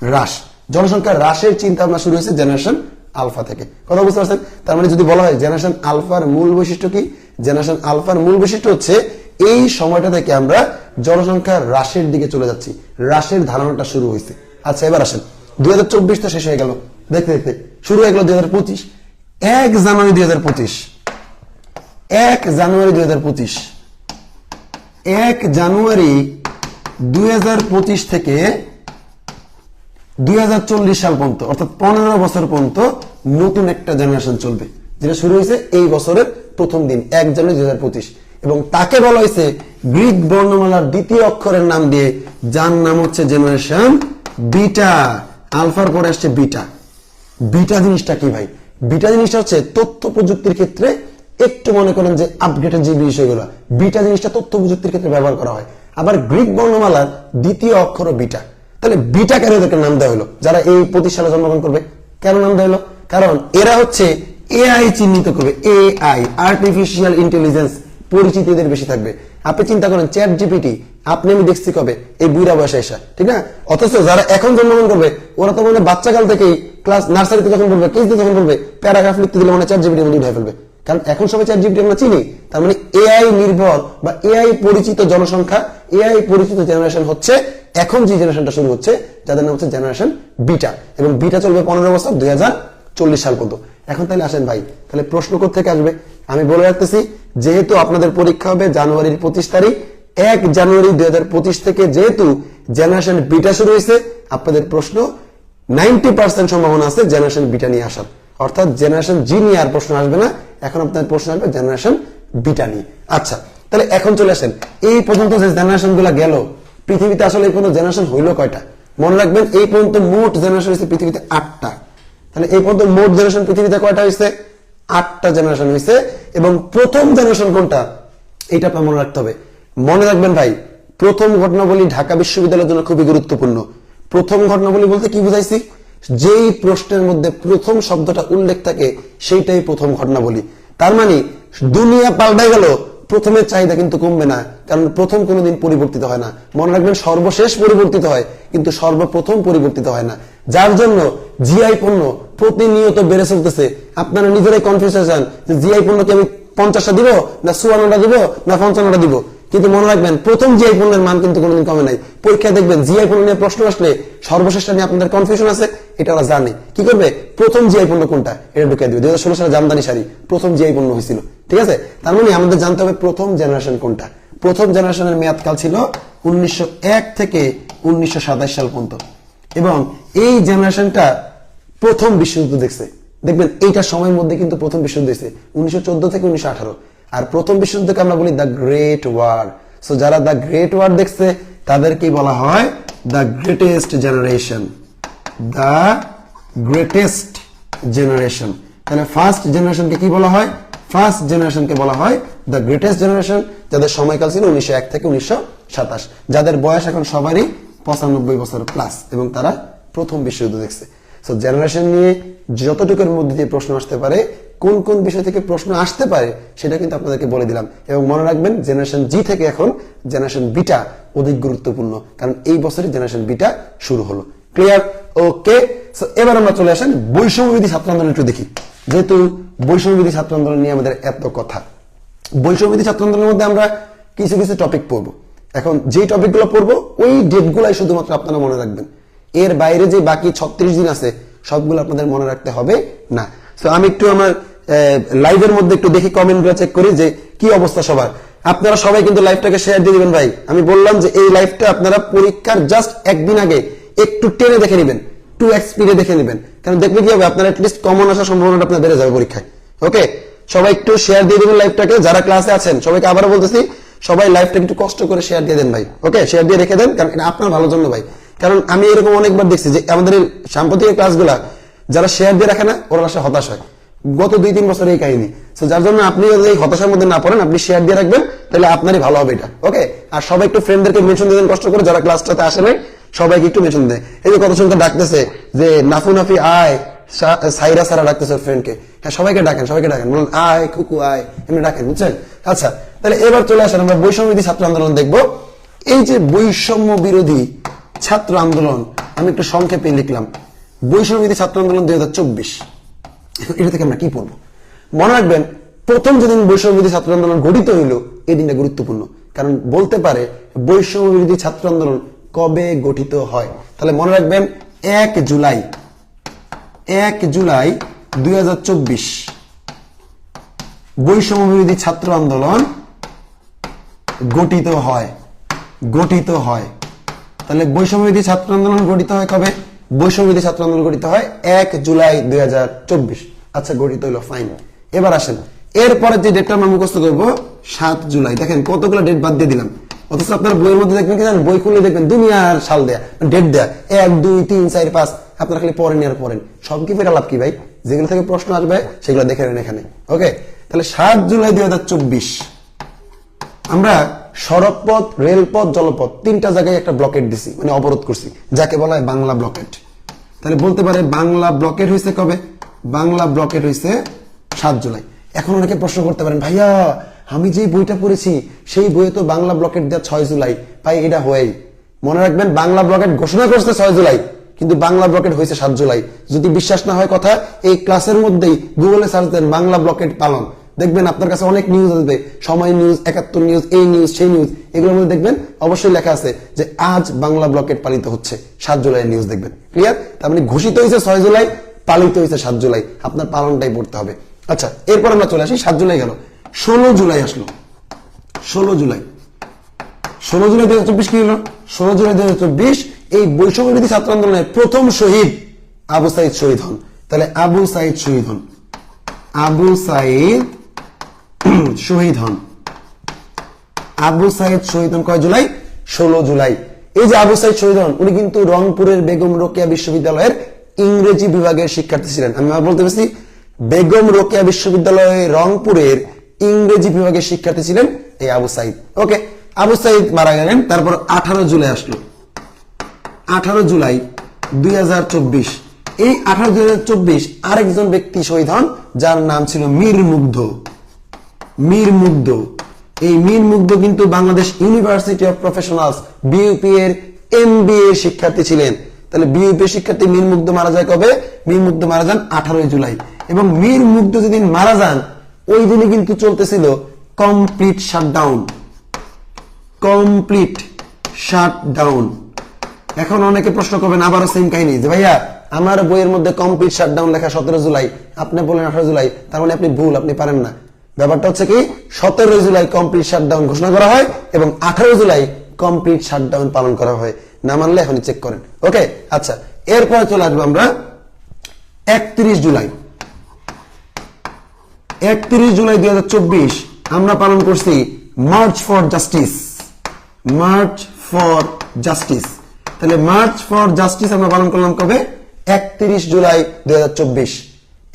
[SPEAKER 1] হ্রাস। জনসংখ্যা হ্রাসের চিন্তা ভাবনা শুরু হয়েছে জেনারেশন আলফা থেকে। কথা বুঝতে পারছেন? তার মানে যদি বলা হয় জেনারেশন আলফার মূল বৈশিষ্ট্য কি, জেনারেশন আলফার মূল বৈশিষ্ট্য হচ্ছে এই সময়টা থেকে আমরা জনসংখ্যা হ্রাসের দিকে চলে যাচ্ছি, হ্রাসের ধারণাটা শুরু হয়েছে। আচ্ছা, এবার আসেন 2024 তো শেষ হয়ে গেল, দেখতে দেখতে শুরু হয়ে গেল 2025। 1 জানুয়ারি 2025, 1 জানুয়ারি 2025, 1 জানুয়ারি 2025 থেকে 2040 সাল পর্যন্ত, অর্থাৎ 15 বছর পর্যন্ত নতুন একটা জেনারেশন চলবে, যেটা শুরু হয়েছে এই বছরের প্রথম দিন 1 জানুয়ারি 2025, এবং তাকে বলা হয়েছে গ্রিক বর্ণমালার দ্বিতীয় অক্ষরের নাম দিয়ে, যার নাম হচ্ছে জেনারেশন বিটা। আলফার পরে আসছে বিটা। বিটা জিনিসটা কি ভাই? বিটা জিনিসটা হচ্ছে তথ্য প্রযুক্তির ক্ষেত্রে একটু মনে করেন যে আপডেটেড যে বিষয়গুলো, বিটা জিনিসটা তথ্য প্রযুক্তির ক্ষেত্রে ব্যবহার করা হয়। আবার গ্রিক বর্ণমালার দ্বিতীয় অক্ষর বিটা। তাহলে বিটা কেন এদেরকে নাম দেওয়া হলো? যারা এই 25 সালে জন্মগ্রহণ করবে, কেন নাম দেওয়া হলো? কারণ এরা হচ্ছে এআই চিহ্নিত করবে, এআই, আর্টিফিশিয়াল ইন্টেলিজেন্স পরিচিতি এদের বেশি থাকবে। আপনি চিন্তা করেন চ্যাট জিপিটি আপনি আমি দেখছি কবে, এই বুড়া বয়সে এসা, ঠিক না? অথচ যারা এখন জন্মগ্রহণ করবে ওরা তো মানে বাচ্চাকাল থেকেই ক্লাস নার্সারিতে যখন পড়বে, কেজিতে যখন পড়বে, প্যারাগ্রাফ লিখতে দিলে মানে চ্যাট জিপিটির মধ্যে উঠে ফেলবে। কারণ এখন সবাই চ্যাট জিপিটি আমরা চিনি। তার মানে এআই নির্ভর বা এআই পরিচিত জনসংখ্যা, এআই পরিচিত জেনারেশন হচ্ছে এখন যে জেনারেশনটা শুরু হচ্ছে, যাদের নাম হচ্ছে জেনারেশন বিটা, এবং বিটা চলবে 15 বছর 2040 সাল পর্যন্ত। এখন তাহলে আসেন ভাই, তাহলে প্রশ্ন কোত্থেকে আসবে? আমি বলে রাখতেছি, যেহেতু আপনাদের পরীক্ষা হবে জানুয়ারির 25 তারিখ, 1 জানুয়ারি 2025 থেকে যেহেতু জেনারেশন বিটা শুরু হয়েছে, আপনাদের প্রশ্ন 90% সম্ভাবনা আছে জেনারেশন বিটা নিয়ে আসার, অর্থাৎ জেনারেশন জি নিয়ে আর প্রশ্ন আসবে না। এখন আপনাদের প্রশ্ন আসবে জেনারেশন বিটা নিয়ে। আচ্ছা, তাহলে এখন চলে আসেন এই পর্যন্ত যে জেনারেশন গুলা গেল, পৃথিবীতে আসলে এই পর্যন্ত জেনারেশন হইলো কয়টা? মনে রাখবেন এই পর্যন্ত মোট জেনারেশন হয়েছে পৃথিবীতে 8টা। তাহলে এই পর্যন্ত মোট জেনারেশন পৃথিবীতে কয়টা হয়েছে? 8টা জেনারেশন হয়েছে। এবং প্রথম জেনারেশন কোনটা এটা আপনার মনে রাখতে হবে। মনে রাখবেন ভাই, প্রথম ঘটনাবলী ঢাকা বিশ্ববিদ্যালয়ের জন্য খুবই গুরুত্বপূর্ণ। প্রথম ঘটনাবলী বলতে কি বুঝাইছি? যেই প্রশ্নের মধ্যে প্রথম শব্দটা উল্লেখ থাকে সেইটাই প্রথম ঘটনাবলী। তার মানে দুনিয়া পাল্টাই গেল, প্রথমের চাহিদা কিন্তু কমবে না, কারণ প্রথম কোনোদিন পরিবর্তিত হয় না। মনে রাখবেন সর্বশেষ পরিবর্তিত হয়, কিন্তু সর্বপ্রথম পরিবর্তিত হয় না। যার জন্য জিআই পণ্য প্রতিনিয়ত বেড়ে চলতেছে। আপনারা নিজেরাই কনফিউজ হয়ে যান যে জিআই পণ্যকে আমি 50টা দিব না 54টা দিব না 55টা দিব। কিন্তু মনে রাখবেন প্রথম জিআই পণ্যের মান কিন্তু কোনোদিন কমে নাই। পরীক্ষায় দেখবেন জিআই পণ্য নিয়ে প্রশ্ন আসলে সর্বশেষটা নিয়ে আপনাদের কনফিউশন আছে, এটা ওরা জানে। কি করবে? প্রথম জিআই পণ্য কোনটা এটা ঢুকিয়ে দিবে। 2016 সালে জামদানি শাড়ি প্রথম জিআই পণ্য হয়েছিল, ঠিক আছে? তার মানে আমাদের জানতে হবে প্রথম জেনারেশন কোনটা। প্রথম জেনারেশনের মেয়াদকাল ছিল 1901 থেকে 1927 সাল পর্যন্ত, এবং এই জেনারেশনটা প্রথম বিশ্বযুদ্ধ দেখছে। দেখবেন এইটা সময়ের মধ্যে কিন্তু প্রথম বিশ্বযুদ্ধ হয়েছে 1914 থেকে 1918। আর প্রথম বিশ্বযুদ্ধকে আমরা বলি দ্য গ্রেট ওয়ার। সো যারা দ্য গ্রেট ওয়ার দেখছে তাদেরকে বলা হয় the greatest generation, the greatest generation. তাহলে ফার্স্ট জেনারেশনকে কি বলা হয়? ফার্স্ট জেনারেশনকে বলা হয় দ্য গ্রেটেস্ট জেনারেশন, যাদের সময়কাল ছিল 1901 থেকে 1927, যাদের বয়স এখন সবারই 95 বছর প্লাস, এবং তারা প্রথম বিশ্বযুদ্ধ দেখছে। সো জেনারেশন নিয়ে যতটুকুর মধ্যে দিয়ে প্রশ্ন আসতে পারে কোন কোন বিষয় থেকে প্রশ্ন আসতে পারে সেটা কিন্তু আপনাদেরকে বলে দিলাম। এবং মনে রাখবেন জেনারেশন জি থেকে এখন জেনারেশন বিটা অধিক গুরুত্বপূর্ণ, কারণ এই বছরই জেনারেশন বিটা শুরু হলো। ক্লিয়ার? ওকে, সো এবার আমরা চলে আসেন বৈষম্যবিধি ছাত্র আন্দোলন একটু দেখি। যেহেতু বৈষম্যবিধি ছাত্র আন্দোলন নিয়ে আমাদের এত কথা, বৈষম্যবিধি ছাত্র আন্দোলনের মধ্যে আমরা কিছু কিছু টপিক পড়বো। এখন যে টপিকগুলো পড়বো ওই ডেটগুলাই শুধুমাত্র আপনারা মনে রাখবেন, এর বাইরে যে বাকি 36 দিন আছে সবগুলো আপনাদের মনে রাখতে হবে না। তো আমি একটু আমার লাইভের মধ্যে একটু দেখি, কমেন্টগুলো চেক করি যে কি অবস্থা সবার। আপনারা সবাই কিন্তু লাইভটাকে শেয়ার দিয়ে দিবেন ভাই। আমি বললাম যে এই লাইভটা আপনারা পরীক্ষার জাস্ট একদিন আগে একটু টেনে দেখে নেবেন, 2x স্পিডে দেখে নেবেন, কারণ দেখলে কি হবে আপনার অ্যাটলিস্ট কমন আসার সম্ভাবনাটা আপনার বেড়ে যাবে পরীক্ষায়। ওকে, সবাই একটু শেয়ার দিয়ে দিবেন লাইভটাকে, যারা ক্লাসে আছেন সবাইকে আবারও বলতেছি সবাই লাইভটা একটু কষ্ট করে শেয়ার দিয়ে দেন ভাই। ওকে, শেয়ার দিয়ে রেখে দেন, কারণ এটা আপনার ভালোর জন্য ভাই। কারণ আমি এরকম অনেকবার দেখছি যে আমাদের সাম্প্রতিক ক্লাসগুলা যারা শেয়ার দিয়ে রাখে না ওরা আসলে হতাশ হয়। গত 2-3 বছর এই কাহিনী। যার জন্য আপনি যদি এই হতাশার মধ্যে না পড়েন, আপনি শেয়ার দিয়ে রাখবেন, তাহলে আপনারই ভালো হবে এটা। ওকে, আর সবাই একটু ফ্রেন্ডদেরকে মেনশন দিয়ে দেন কষ্ট করে, যারা ক্লাসটাতে আসে নাই সবাইকে একটু মেনশন দেয়। এই যে কত সংখ্যা ডাকতেছে যে নাফু নাফি আয়, সাইরা সারা ডাকতেছে ওর ফ্রেন্ডকে। হ্যাঁ, সবাইকে ডাকেন, সবাইকে ডাকেন, বলুন আয় কুকু আয়, এমনি ডাকেন, বুঝছেন? আচ্ছা, তাহলে এবার চলে আসেন আমরা বৈষম্য বিরোধী ছাত্র আন্দোলন দেখবো। এই যে বৈষম্য বিরোধী ছাত্র আন্দোলন, আমি একটু সংক্ষেপে লিখলাম বৈষম্য বিরোধী ছাত্র আন্দোলন 2024। এটা থেকে আমরা কি পড়বো? মনে রাখবেন প্রথম যেদিন বৈষম্য বিরোধী ছাত্র আন্দোলন গঠিত হইল এই দিনটা গুরুত্বপূর্ণ, কারণ বলতে পারে বৈষম্য বিরোধী ছাত্র আন্দোলন কবে গঠিত হয়। তাহলে মনে রাখবেন 1 জুলাই 2024 বৈষম্য বিরোধী ছাত্র আন্দোলন গঠিত হয়। তাহলে বৈষম্য বিরোধী ছাত্র আন্দোলন গঠিত হয় কবে? বৈষম্য বিরোধী ছাত্র আন্দোলন গঠিত হয় 1 জুলাই 2024। আচ্ছা, গঠিত হইলো, ফাইন। এবার আসেন এরপরে যে ডেটটা আমরা মুখস্থ করবো 7 জুলাই। দেখেন কতগুলো ডেট বাদ দিয়ে দিলাম, অথচ আপনার বইয়ের মধ্যে দেখবেন কি জানেন, বই খুললে দেখবেন দুনিয়ার সাল দেয়া, ডেট দেয়া 1 2 3 4 5, আপনারা খালি পড়েন আর পড়েন, সব কি ফেরা লাভ কি ভাই? যেগুলো থেকে প্রশ্ন আসবে সেগুলো দেখে নেন এখানে। ওকে, তাহলে 7 জুলাই 2024 আমরা সড়কপথ, রেলপথ, জলপথ তিনটা জায়গায় একটা ব্লকেট দিছি, মানে অবরোধ করছি, যাকে বলা হয় বাংলা ব্লকেট। তাহলে বলতে পারে বাংলা ব্লকেট হয়েছে কবে? বাংলা ব্লকেট হয়েছে 7 জুলাই। এখন অনেকে প্রশ্ন করতে পারেন, ভাইয়া আমি যে বইটা পড়েছি সেই বইয়ে তো বাংলা ব্লকেট দেওয়া 6 জুলাই। ভাই এটা হয়েই, মনে রাখবেন বাংলা ব্লকেট ঘোষণা করছে 6 জুলাই, কিন্তু বাংলা ব্লকেট হয়েছে 7 জুলাই। যদি বিশ্বাস না হয় কথা, এই ক্লাসের মধ্যেই গুগলে সার্চ দেন বাংলা ব্লকেট পালন, দেখবেন আপনার কাছে অনেক নিউজ আসবে, সময় নিউজ, 71 নিউজ, এই নিউজ সেই নিউজ, এগুলোর মধ্যে দেখবেন অবশ্যই লেখা আছে যে আজ বাংলা ব্লকেট পালিত হচ্ছে, 7 জুলাই নিউজ দেখবেন। ক্লিয়ার? তার মানে ঘোষিত হয়েছে 6 জুলাই, পালিত হয়েছে 7 জুলাই, আপনার পালনটাই পড়তে হবে। আচ্ছা, এরপর আমরা চলে আসি, 7 জুলাই গেল, 16 জুলাই আসলো। 16 জুলাই 2024 কি হলো? 16 জুলাই 2024 এই বৈষম্য বিরোধী ছাত্র আন্দোলনের প্রথম শহীদ আবু সাইদ শহীদ হন। তাহলে আবু সাইদ শহীদ হন। আবু সাইদ শহীদ হন কয় জুলাই? 16 জুলাই। এই যে আবু সাইদ শহীদ হন, উনি কিন্তু রংপুরের বেগম রোকেয়া বিশ্ববিদ্যালয়ের ইংরেজি বিভাগের শিক্ষার্থী ছিলেন। আমি বলতে পারছি বেগম রোকেয়া বিশ্ববিদ্যালয়ে রংপুরের ইংরেজি বিভাগের শিক্ষার্থী ছিলেন এই আবু সাইদ। ওকে, আবু সাইদ মারা গেলেন। তারপর 18 জুলাই আসলো, 18 জুলাই 2024। এই 18 2024 আরেকজন ব্যক্তি শহীদ হন, যার নাম ছিল মীর মুগ্ধ। এই মীর মুগ্ধ কিন্তু Bangladesh university of professionals BUP এর এমবিএ শিক্ষার্থী ছিলেন। তাহলে বিইউপি শিক্ষার্থী মীর মুগ্ধ মারা যায় কবে? মীর মুগ্ধ মারা যান 18 জুলাই। এবং মীর মুগ্ধ যেদিন মারা যান ওই দিনে কিন্তু চলতেছিল কমপ্লিট শাটডাউন। এখন অনেকে প্রশ্ন করবেন আবারও সেম কাহিনী যে ভাইয়া আমার বইয়ের মধ্যে কমপ্লিট শাটডাউন লেখা 17 জুলাই, আপনি বলেন 18 জুলাই, তার মানে আপনি ভুল, আপনি পারেন না। ব্যাপারটা হচ্ছে কি 17 জুলাই কমপ্লিট শাটডাউন ঘোষণা করা হয় এবং 18 জুলাই কমপ্লিট শাটডাউন পালন করা হয়। না মানলে এখনই চেক করেন। ওকে, আচ্ছা, এরপরে চলে আসবো আমরা 31 জুলাই 2024 আমরা পালন করছি মার্চ ফর জাস্টিস। তাহলে মার্চ ফর জাস্টিস আমরা পালন করলাম কবে? 31 জুলাই 2024।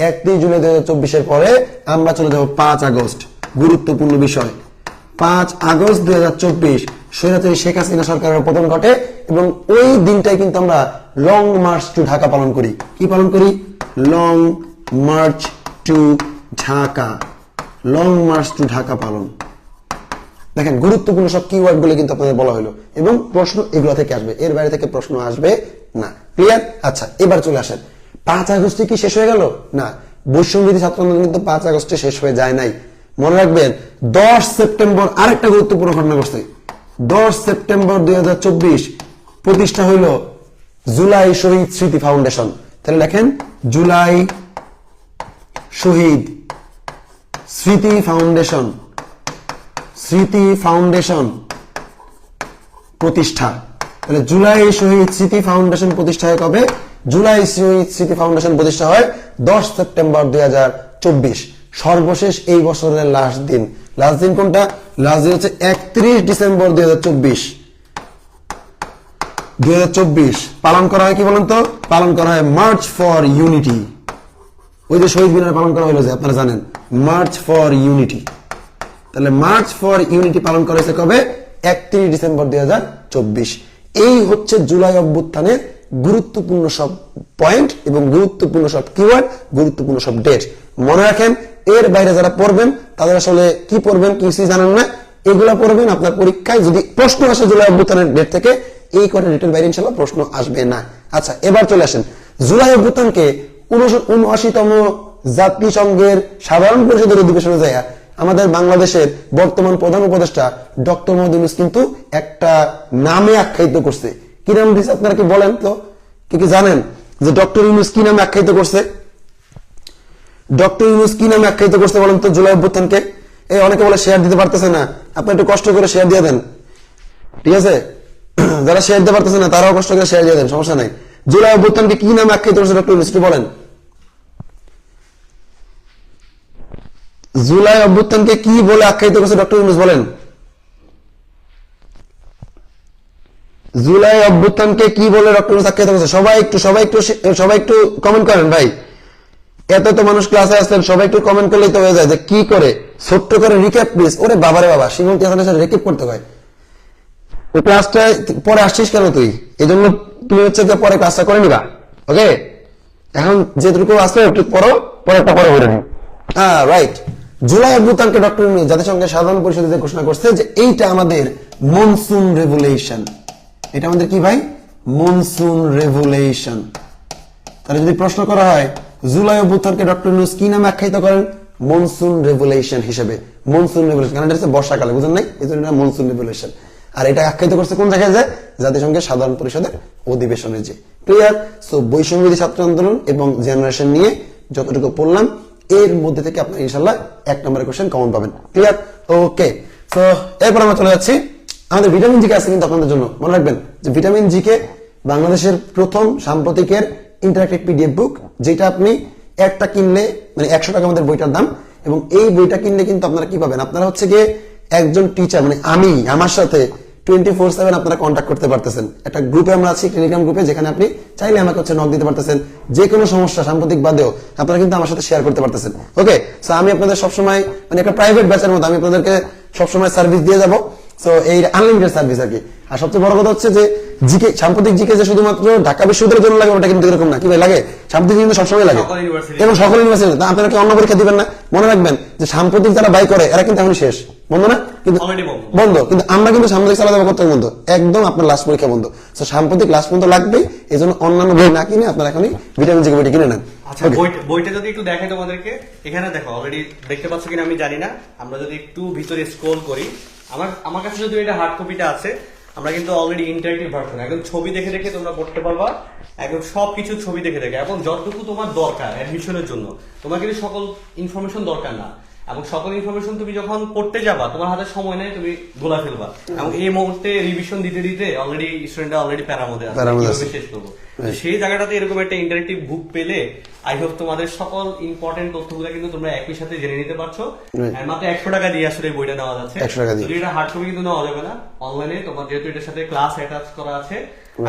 [SPEAKER 1] 31 জুলাই 2024 এর পরে আমরা চলে যাব 5 আগস্ট। গুরুত্বপূর্ণ বিষয়, 5 আগস্ট 2024 স্বৈরাচারী শেখ হাসিনা সরকারের পতন ঘটে এবং ওই দিনটাই কিন্তু আমরা লং মার্চ টু ঢাকা পালন করি। কি পালন করি? Long march to Dhaka, long march to Dhaka পালন। দেখেন গুরুত্বপূর্ণ সব কিওয়ার্ড গুলো কিন্তু আপনাদের বলা হলো এবং প্রশ্ন এগুলো থেকে আসবে, এর বাইরে থেকে প্রশ্ন আসবে না। ক্লিয়ার? আচ্ছা, এবার চলে আসেন 5 আগস্টে কি শেষ হয়ে গেল? না, বৈষম্যবিরোধী ছাত্র আন্দোলন কিন্তু 5 আগস্টে শেষ হয়ে যায় নাই। মনে রাখবেন 10 সেপ্টেম্বর আরেকটা গুরুত্বপূর্ণ ঘটনা ঘটছে। 10 সেপ্টেম্বর 2024 প্রতিষ্ঠা হইল জুলাই শহীদ স্মৃতি ফাউন্ডেশন। তাহলে লেখেন জুলাই শহীদ স্মৃতি ফাউন্ডেশন, স্মৃতি ফাউন্ডেশন প্রতিষ্ঠা। তাহলে জুলাই শহীদ স্মৃতি ফাউন্ডেশন প্রতিষ্ঠা হয় কবে? জুলাই শহীদ স্মৃতি ফাউন্ডেশন প্রতিষ্ঠা হয় 10 সেপ্টেম্বর 2024। সর্বশেষ এই বছরের লাস্ট দিন, লাস্ট দিন কোনটা? লাস্ট দিন হচ্ছে 31 ডিসেম্বর 2024। 2024 পালন করা হয় কি বলেন তো? পালন করা হয় মার্চ ফর ইউনিটি। ওই যে শহীদ মিনার পালন করা হলো যে আপনারা জানেন, মার্চ ফর ইউনিটি। তাহলে মার্চ ফর ইউনিটি পালন করা হয়েছে কবে? 31 ডিসেম্বর 2024। এই হচ্ছে জুলাই অভ্যুত্থানের গুরুত্বপূর্ণ সব পয়েন্ট এবং গুরুত্বপূর্ণ সব কিওয়ার্ড, গুরুত্বপূর্ণ সব ডেট মনে রাখেন। এর বাইরে যারা পড়বেন তাদের আসলে কি পড়বেন কিছুই জানেন না, এগুলা পড়বেন আপনার পরীক্ষায় যদি প্রশ্ন আসে জুলাই অভ্যুত্থানের ডেট থেকে, এই কটা ডেটের বাইরে ইনশাআল্লাহ প্রশ্ন আসবে না। আচ্ছা, এবার চলে আসেন জুলাই অভ্যুত্থানকে 79তম জাতিসংঘের সাধারণ পরিষদের অধিবেশনে যায় আমাদের বাংলাদেশের বর্তমান প্রধান উপদেষ্টা ডক্টর মোহাম্মদ ইউনূস কিন্তু একটা নামে আখ্যায়িত করছে। কি নাম দিয়েছে আপনারা কি বলেন তো? কি জানেন যে ডক্টর ইউনূস কি নামে আখ্যায়িত করছে? ডক্টর ইউনূস কি নামে আখ্যায়িত করছে বলেন তো জুলাই অভ্যুত্থানকে? এই অনেকে বলে শেয়ার দিতে পারতেছে না, আপনি একটু কষ্ট করে শেয়ার দিয়ে দেন, ঠিক আছে? যারা শেয়ার দিতে পারতেছে না তারাও কষ্ট করে শেয়ার দিয়ে দেন, সমস্যা নাই। জুলাই অভ্যুত্থানকে কি নামে আখ্যায়িত করছে ডক্টর ইউনূস একটু বলেন। জুলাই অভ্যুত্থানকে কি বলে আখ্যায়িত করছে ডক্টর ইউনূস বলেন? জুলাই অভ্যুত্থানকে কি বলে ডক্টর ইউনূস আখ্যায়িত করছে? সবাই একটু কমেন্ট করেন ভাই। এত তো মানুষ ক্লাসে আসলেন, সবাই একটু কমেন্ট করলেই তো হয়ে যায় যে কি করে ছোট্ট করে রিক্যাপ প্লিজ। ওরে বাবারে বাবা, শ্রীমন্তী হাসানের সাথে রিক্যাপ করতে হয়। ওই ক্লাসটা পরে আসছিস কেন তুই? এই জন্য তুমি হচ্ছে পরে ক্লাসটা করে নিবা, ওকে? এখন যেটুকু আসলে একটু পরে হয়ে নি। রাইট, জুলাই অভ্যুত্থানকে ডক্টর ইউনূস জাতিসংঘের সাধারণ পরিষদে ঘোষণা করছে যে এইটা আমাদের মনসুন রেভুলেশন। এটা আমাদের কি ভাই? Monsoon revolution. তাহলে যদি প্রশ্ন করা হয় জুলাই অভ্যুত্থানকে ডক্টর ইউনূস কি নামে আখ্যায়িত করেন? মনসুন রেভুলেশন হিসেবে। মনসুন রেভুলেশন কারণ এটা হচ্ছে বর্ষাকালে, বুঝেন নাই? এই জন্য মনসুন রেভুলেশন। আর এটা আখ্যায়িত করছে কোন জায়গায়? যায় জাতিসংঘের সাধারণ পরিষদের অধিবেশনে। যে ক্লিয়ার? সো বৈষম্যবিরোধী ছাত্র আন্দোলন এবং জেনারেশন নিয়ে যতটুকু পড়লাম এর মধ্যে থেকে আপনার ইনশাল্লাহ 1 নম্বরের কোশ্চেন কমন পাবেন। ক্লিয়ার? ওকে, সো এরপর আমরা চলে যাচ্ছি আমাদের ভিটামিন জি কে আছে কিন্তু আপনাদের জন্য। মনে রাখবেন যে ভিটামিন জি কে বাংলাদেশের প্রথম সাম্প্রতিকের ইন্টারেক্টিভ পিডিএফ বুক, যেটা আপনি একটা কিনলে মানে 100 টাকা আমাদের বইটার দাম, এবং এই বইটা কিনলে কিন্তু আপনারা কি পাবেন? আপনারা হচ্ছে গিয়ে একজন টিচার মানে আমার সাথে 24/7 আপনারা কন্ট্যাক্ট করতে পারতেছেন। একটা গ্রুপে আমরা আছি, টেলিগ্রাম গ্রুপে, যেখানে আপনি চাইলে আমাকে হচ্ছে নক দিতে পারতেছেন। যে কোনো সমস্যা সাম্প্রতিক বাদেও আপনারা কিন্তু আমার সাথে শেয়ার করতে পারতেছেন। ওকে, সো আমি আপনাদের সবসময় মানে একটা প্রাইভেট ব্যাচের মতো আমি আপনাদেরকে সবসময় সার্ভিস দিয়ে যাবো। সো এই আনলিমিটেড সার্ভিস আর কি। আর সবচেয়ে বড় কথা হচ্ছে যে জিকে, সাম্প্রতিক জিকে যে শুধুমাত্র ঢাকা বিশ্ববিদ্যালয়ের জন্য লাগে ওটা কিন্তু এরকম না। কি ভাই লাগে? সাম্প্রতিক কিন্তু সবসময় লাগে এবং সকল ইউনিভার্সিটি। আপনারা কি অন্য পরীক্ষা দিবেন না? মনে রাখবেন যে সাম্প্রতিক যারা বাই করে এরা কিন্তু এখন শেষ, বন্ধ না? কিন্তু বন্ধ, কিন্তু আমরা কিন্তু সাম্প্রতিক চালাতে করতে বন্ধ, একদম আপনার লাস্ট পরীক্ষা বন্ধ। তো সাম্প্রতিক লাস্ট পর্যন্ত লাগবেই, এই জন্য অন্যান্য বই না কিনে আপনারা এখনই ভিটামিন জি বইটা কিনে নেন।
[SPEAKER 2] আচ্ছা, বইটা যদি একটু দেখাই তোমাদেরকে, এখানে দেখো অলরেডি দেখতে পাচ্ছ কিনা আমি জানি না। আমরা যদি একটু ভিতরে স্ক্রল করি, আমার কাছে যদি এটা হার্ড কপিটা আছে, আমরা কিন্তু অলরেডি ইন্টারেক্টিভ ভার্সন, একদম ছবি দেখে দেখে তোমরা পড়তে পারবা, একদম সবকিছু ছবি দেখে দেখে, এবং যতটুকু তোমার দরকার অ্যাডমিশনের জন্য। তোমার কিন্তু সকল ইনফরমেশন দরকার না, এবং সকল ইনফরমেশন তুমি যখন পড়তে যাবা তোমার হাতে সময় নেই, তুমি গোলা ফেলবা। এবং এই মুহূর্তে রিভিশন দিতে দিতে অলরেডি স্টুডেন্টরা অলরেডি প্যারার মধ্যে আছে, কিভাবে শেষ করবো। সেই জায়গাটাতে এরকম একটা ইন্টারেক্টিভ বুক পেলে আই হোপ তোমাদের সকল ইম্পর্টেন্ট তথ্যগুলো কিন্তু তোমরা একই সাথে জেনে নিতে পারছো। মাত্র 100 টাকা দিয়ে আসলে বইটা নেওয়া যাচ্ছে। যদি এটা হার্ড কপি কিন্তু নেওয়া যাবে না, অনলাইনে তোমার যেহেতু এটার সাথে ক্লাস অ্যাটাচ করা আছে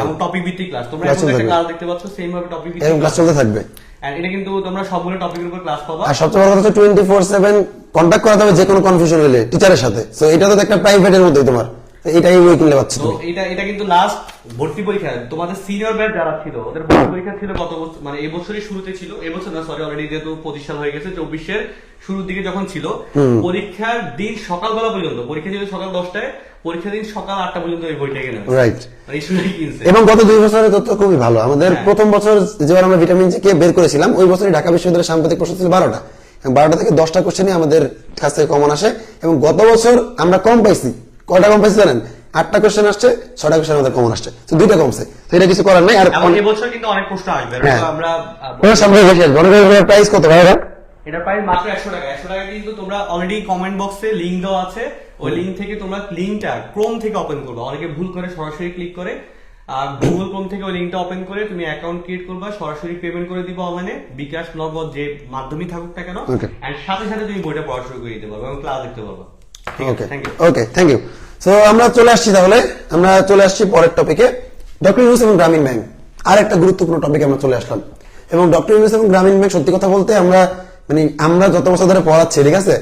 [SPEAKER 2] এবং টপিক ভিত্তিক ক্লাস, তোমরা এখন একটা ক্লাস দেখতে পাচ্ছ, সেম ভাবে টপিক ভিত্তিক ক্লাস চলতে থাকবে। আর এটা কিন্তু তোমরা সবগুলো টপিকের উপর ক্লাস পাবা।
[SPEAKER 1] আর সবচেয়ে বড় কথা হচ্ছে 24/7 কন্টাক্ট করা যাবে যে কোনো কনফিউশন হলে টিচারের সাথে। সো এটা তো একটা প্রাইভেটের মধ্যেই তোমার তো এটাই বই কিনলে পাচ্ছ
[SPEAKER 2] তো
[SPEAKER 1] তুমি।
[SPEAKER 2] এটা কিন্তু লাস্ট ভর্তি পরীক্ষা, তোমাদের সিনিয়র ব্যাচ যারা ছিল ওদের ভর্তি পরীক্ষা ছিল গত বছর, মানে এই বছরের শুরুতে ছিল, এই বছর না সরি অলরেডি যেহেতু 25 সাল হয়ে গেছে, 24-এর শুরুর দিকে যখন ছিল, পরীক্ষার দিন সকালবেলা পর্যন্ত, পরীক্ষা ছিল সকাল 10টায়, পরীক্ষা দিন সকাল 8টা পর্যন্ত এই বইটা কেনা
[SPEAKER 1] রাইট।
[SPEAKER 2] এই স্টুডেন্ট কিনছে।
[SPEAKER 1] এবং গত 2 বছরের তথ্য খুবই ভালো। আমাদের প্রথম বছর যেবার আমরা ভিটামিন জি কে বের করেছিলাম, ওই বছরই ঢাকা বিশ্ববিদ্যালয়ের সাম্প্রতিক প্রশ্ন ছিল 12টা, 12টা থেকে 10টা কোশ্চেনই আমাদের কাছ থেকে কমন আসে। এবং গত বছর আমরা কম পাইছি, কয়টা কম পাইছি জানেন? 8টা কোশ্চেন আসছে, 6টা কোশ্চেন আমাদের কমন আসছে, তো 2টা কমছে। তো এটা কিছু করার নাই। আর
[SPEAKER 2] এবং এবছর কিন্তু অনেক প্রশ্ন আসবে,
[SPEAKER 1] হ্যাঁ।
[SPEAKER 2] তো আমরা
[SPEAKER 1] ওনার সামনে বসে আসবে। অনেকের প্রাইস কত ভাইরা?
[SPEAKER 2] এটা প্রায় মাত্র 100 টাকা। 100 টাকা কিন্তু তোমরা অলরেডি কমেন্ট বক্সে লিংক দেওয়া আছে, ওই লিংক থেকে তোমরা লিংকটা ক্রোম থেকে ওপেন করবে। অনেকে ভুল করে সরাসরি ক্লিক করে, আর গুগল ক্রোম থেকে ওই লিংকটা ওপেন করে তুমি অ্যাকাউন্ট ক্রিয়েট করবা, সরাসরি পেমেন্ট করে দিবা অনলাইনে, বিকাশ, নগদ যে মাধ্যমই থাকুক না কেন,
[SPEAKER 1] Okay.
[SPEAKER 2] এন্ড সাথে সাথে তুমি বইটা পড়া শুরু করে দিতে পারবে এবং ক্লাস দেখতে পারবে। ঠিক আছে,
[SPEAKER 1] okay
[SPEAKER 2] thank you.
[SPEAKER 1] Okay, thank you. So আমরা চলে আসছি, তাহলে আমরা চলে আসছি পরের টপিকে, ডক্টর ইউনুস এবং গ্রামীণ ব্যাংক। আর একটা গুরুত্বপূর্ণ টপিকে আমরা চলে আসলাম। এবং ডক্টর ইউনুস এবং গ্রামীণ ব্যাংক, সত্যি কথা বলতে আমরা যত বছর ধরে পড়াচ্ছি, ঠিক আছে,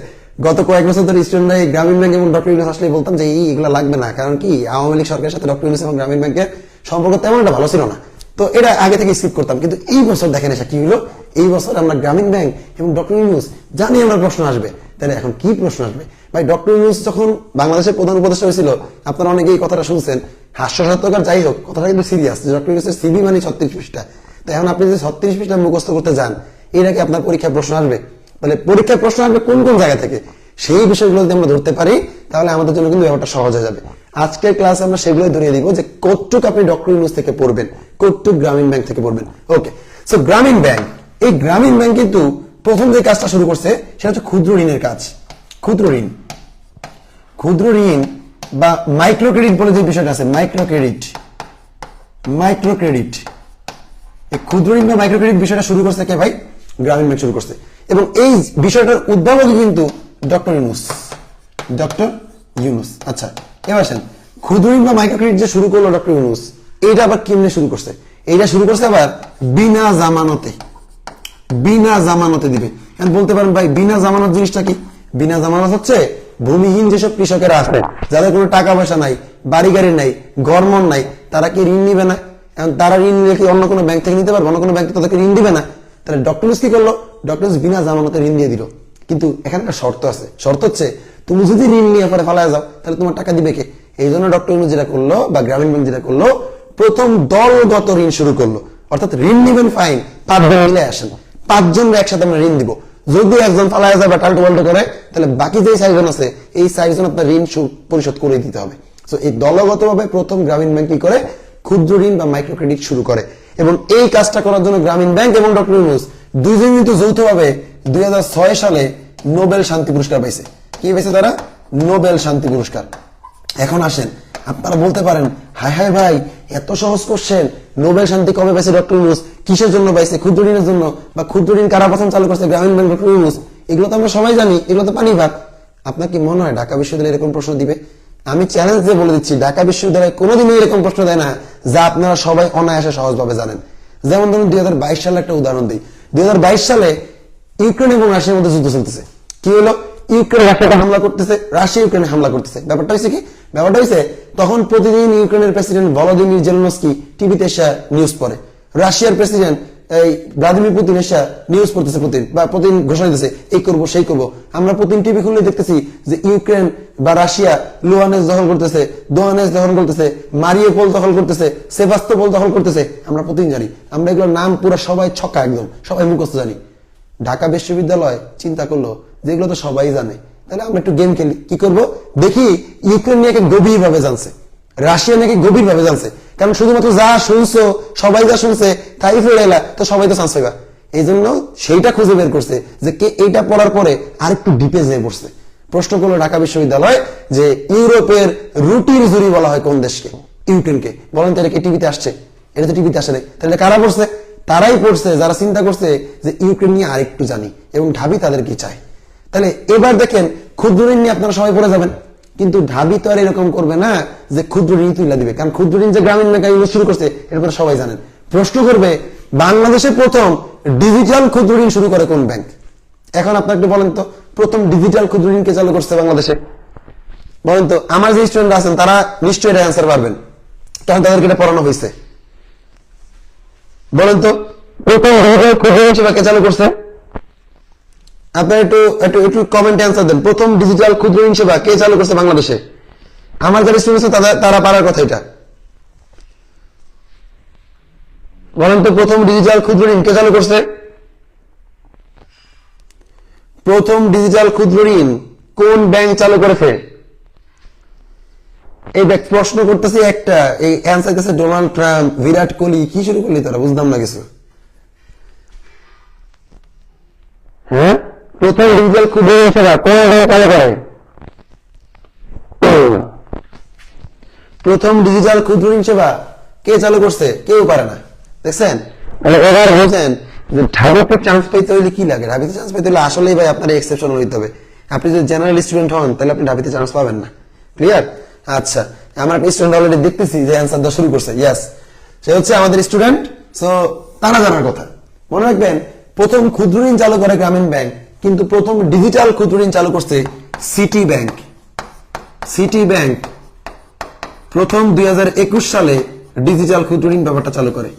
[SPEAKER 1] গত কয়েক বছর ধরে স্টুডেন্টরা এই গ্রামীণ ব্যাংক এবং ডক্টর ইউনুস আসলে বলতাম যে এগুলো লাগবে না, কারণ কি আওয়ামী লীগ সরকারের সাথে ডক্টর ইউনুস এবং গ্রামীণ ব্যাংকের সম্পর্ক তেমন একটা ভালো ছিল না, তো এটা আগে থেকে স্কিপ করতাম। কিন্তু এই বছর দেখেন এসে কি হলো, এই বছর আমরা গ্রামীণ ব্যাংক এবং ডক্টর ইউনুস জানি আমরা প্রশ্ন আসবে, তাহলে এখন কি প্রশ্ন আসবে ভাই? ডক্টর ইউনুস যখন বাংলাদেশের প্রধান উপদেষ্টা হয়েছিল, আপনারা অনেকে এই কথাটা শুনছেন, হাস্যসাধ্যকর যাই হোক, কথাটা কিন্তু সিরিয়াস। ডক্টর ইউনুসের সিভি মানে 36 পৃষ্ঠা। তো এখন আপনি যদি 36 পৃষ্ঠা মুখস্থ করতে যান, এটা কি আপনার পরীক্ষায় প্রশ্ন আসবে? তাহলে পরীক্ষায় প্রশ্ন আসবে কোন কোন জায়গা থেকে, সেই বিষয়গুলো যদি আমরা ধরতে পারি, তাহলে আমাদের জন্য কিন্তু ব্যাপারটা সহজ হয়ে যাবে। আজকের ক্লাসে আমরা সেগুলোই ধরিয়ে দিব যে কতটুকু আপনি ডক্টর ইউনুস থেকে পড়বেন, কতটুকু গ্রামীণ ব্যাংক থেকে পড়বেন। ওকে, সো গ্রামীণ ব্যাংক, এই গ্রামীণ ব্যাংক কিন্তু প্রথম যে কাজটা শুরু করছে সেটা হচ্ছে ক্ষুদ্র ঋণের কাজ। ক্ষুদ্র ঋণ বা মাইক্রো ক্রেডিট বলে যে বিষয়টা আছে, মাইক্রো ক্রেডিট, এই ক্ষুদ্র ঋণ বা মাইক্রো ক্রেডিট বিষয়টা শুরু করছে কে ভাই? গ্রামীণ ব্যাংক শুরু করছে। এবং এই বিষয়টার উদ্ভাবকই কিন্তু ডক্টর ইউনুস। আচ্ছা, এবার আসেন, ক্ষুদ্র ঋণ বা মাইক্রো ক্রেডিট যে শুরু করলো ডক্টর ইউনুস, এটা আবার কেমনে শুরু করছে? এইটা শুরু করছে আবার বিনা জামানতে দিবে। এখন বলতে পারেন ভাই বিনা জামানত জিনিসটা কি? বিনা জামানত হচ্ছে ভূমিহীন যেসব কৃষকেরা আছে, যাদের কোনো টাকা পয়সা নাই, বাড়ি গাড়ি নাই, ঘরমন নাই, তারা কি ঋণ নিবে না? এখন তারা ঋণ নিলে কি অন্য কোনো ব্যাংক থেকে নিতে পারবে? অন্য কোনো ব্যাংক তাদেরকে ঋণ দিবে না। তাহলে ডক্টর ইউনুস কি করলো? ডক্টর ইউনুস বিনা জামানতে ঋণ দিয়ে দিল। কিন্তু এখানে একটা শর্ত আছে, শর্ত হচ্ছে তুমি যদি ঋণ নিয়ে পরে ফালায় যাও, তাহলে তোমার টাকা দিবে কে? এই জন্য ডক্টর ইউনুস যেটা করলো বা গ্রামীণ ব্যাংক যেটা করলো, প্রথম দলগত ঋণ শুরু করলো। অর্থাৎ ঋণ নিবেন ফাইন, 5 জন মিলে আসেন, 5 জন একসাথে আমরা ঋণ দিব। যদি একজন ফালায় যায় বা টাল্টো পাল্টো করে, তাহলে বাকি যে 6 জন আছে, এই 6 জন আপনার ঋণ পরিশোধ করে দিতে হবে। তো এই দলগতভাবে প্রথম গ্রামীণ ব্যাংক কি করে? ক্ষুদ্র ঋণ বা মাইক্রো ক্রেডিট শুরু করে। এবং এই কাজটা করার জন্য গ্রামীণ ব্যাংক এবং ডক্টর ইউনুস দুইজন কিন্তু যৌথভাবে 2006 সালে নোবেল শান্তি পুরস্কার পাইছে। কি পাইছে তারা? নোবেল শান্তি পুরস্কার। এখন আসেন, আপনারা বলতে পারেন হায় হায় ভাই, এত সহজ কোশ্চেন, নোবেল শান্তি কবে পাইছে ডক্টর ইউনুস? কিসের জন্য পাইছে? ক্ষুদ্র ঋণের জন্য। বা ক্ষুদ্র ঋণ কারা প্রথম চালু করছে? গ্রামীণ ব্যাংক, ডক্টর ইউনুস। এগুলো তো আমরা সবাই জানি, এগুলো তো পানি ভাত। আপনার কি মনে হয় ঢাকা বিশ্ববিদ্যালয় এরকম প্রশ্ন দিবে? আমি চ্যালেঞ্জ দিয়ে বলে দিচ্ছি, ঢাকা বিশ্ববিদ্যালয় কোনোদিনই এরকম প্রশ্ন দেয় না যা আপনারা সবাই অনায়াসে সহজভাবে জানেন। যেমন ধরুন 2022 সালে একটা উদাহরণ দিই। 2022 সালে ইউক্রেন এবং রাশিয়ার মধ্যে যুদ্ধ চলতেছে। কি হলো? ইউক্রেন রাশিয়াকে হামলা করতেছে, রাশিয়া ইউক্রেনে হামলা করতেছে। ব্যাপারটা হয়েছে কি? ব্যাপারটা হয়েছে তখন প্রতিদিন ইউক্রেনের প্রেসিডেন্ট ভলোদিমির জেলেনস্কি টিভিতে এসে নিউজ পড়ে, রাশিয়ার প্রেসিডেন্ট এই ভ্লাদিমির পুতিন এসে নিউজ পড়তেছে, প্রতিদিন ঘোষণা দিতেছে এই করবো সেই করবো। আমরা প্রতিদিন টিভি খুললে দেখতেছি যে ইউক্রেন বা রাশিয়া লুহানেস দখল করতেছে, দোহানেস দখল করতেছে, মারিউপোল দখল করতেছে, সেভাস্তোপোল দখল করতেছে। আমরা প্রতিদিন জানি, আমরা এগুলোর নাম পুরো সবাই ছক্কা, একদম সবাই মুখস্থ জানি। ঢাকা বিশ্ববিদ্যালয় চিন্তা করলো যেগুলো তো সবাই জানে, তাহলে আমরা একটু গেম খেলি। কি করব? দেখি ইউক্রেন নিয়ে গভীর ভাবে জানছে, রাশিয়া নাকি গভীর ভাবে জানছে। কারণ শুধুমাত্র যা শুনছো, সবাই যা শুনছে তাই ফিরে এলা, তো সবাই তো চান্স পাইবা। এই জন্য সেইটা খুঁজে বের করছে যে কে এইটা পড়ার পরে আর একটু ডিপে যেয়ে পড়ছে। প্রশ্ন করলো ঢাকা বিশ্ববিদ্যালয় যে ইউরোপের রুটির জুরি বলা হয় কোন দেশকে? ইউক্রেনকে। বলেন তো এটা কি টিভিতে আসছে? এটা তো টিভিতে আসে নাই। তাহলে কারা পড়ছে? তারাই পড়ছে যারা চিন্তা করছে যে ইউক্রেন নিয়ে আরেকটু জানি এবং ঢাবি তাদের কি চায়। তাহলে এবার দেখেন ক্ষুদ্র ঋণ নিয়ে আপনারা সবাই পড়ে যাবেন, কিন্তু ঢাবি তো আর এরকম করবে না যে ক্ষুদ্র ঋণ তুলে দিবে। কারণ ক্ষুদ্র ঋণ যে গ্রামীণ ব্যাংক শুরু করছে এরপরে সবাই জানেন। প্রশ্ন করবে বাংলাদেশে প্রথম ডিজিটাল ক্ষুদ্র ঋণ শুরু করে কোন ব্যাংক? এখন আপনার একটু বলেন তো, প্রথম ডিজিটাল ক্ষুদ্র ঋণ কে চালু করছে বাংলাদেশে? বলেন তো, আমার যে স্টুডেন্ট আছেন তারা নিশ্চয়ই এটা অ্যান্সার পারবেন, কারণ তাদেরকে এটা পড়ানো হয়েছে। বলেন তো, প্রথম ডিজিটাল ক্ষুদ্র ঋণ সেবা কে চালু করছে? আপনারা একটু একটু একটু কমেন্টে অ্যান্সার দেন। প্রথম ডিজিটাল ক্ষুদ্র ঋণ সেবা কে চালু করছে বাংলাদেশে? আমার যারা স্টুডেন্ট আছে তারা পারার কথা এটা। বলেন তো, প্রথম ডিজিটাল ক্ষুদ্র ঋণ কে চালু করছে? প্রথম ডিজিটাল ক্ষুদ্র ঋণ কোন ব্যাংক চালু করেছে? এই দেখ, প্রশ্ন করতেছে একটা, এই অ্যান্সার কাছে ডোনাল্ড ট্রাম্প, বিরাট কোহলি, কি শুরু করলি তারা, বুঝলাম না কিছু। হ্যাঁ, প্রথম ডিজিটাল ক্ষুদ্র ঋণ সেবা কোন ব্যাংক চালু করে? প্রথম ডিজিটাল ক্ষুদ্র ঋণ সেবা কে চালু করছে? কেউ পারে না। দেখছেন, এবার বলছেন যে ঢাবিতে চান্স পেতে হইলে কি লাগে? ঢাবিতে চান্স পেতে হলে আসলেই ভাই আপনার এক্সেপশন হইতে হবে। আপনি যদি জেনারেল স্টুডেন্ট হন তাহলে আপনি ঢাবিতে চান্স পাবেন না। ক্লিয়ার? আচ্ছা, আমার স্টুডেন্ট অলরেডি দেখতেছি যে অ্যান্সার দেওয়া শুরু করছে। ইয়েস, সে হচ্ছে আমাদের স্টুডেন্ট। সো তারা জানার কথা। মনে রাখবেন, প্রথম ক্ষুদ্র ঋণ চালু করে গ্রামীণ ব্যাংক, কিন্তু প্রথম ডিজিটাল ক্ষুদ্র ঋণ চালু করছে সিটি ব্যাংক। সিটি ব্যাংক প্রথম 2021 সালে ডিজিটাল ক্ষুদ্র ঋণ ব্যাপারটা চালু করে।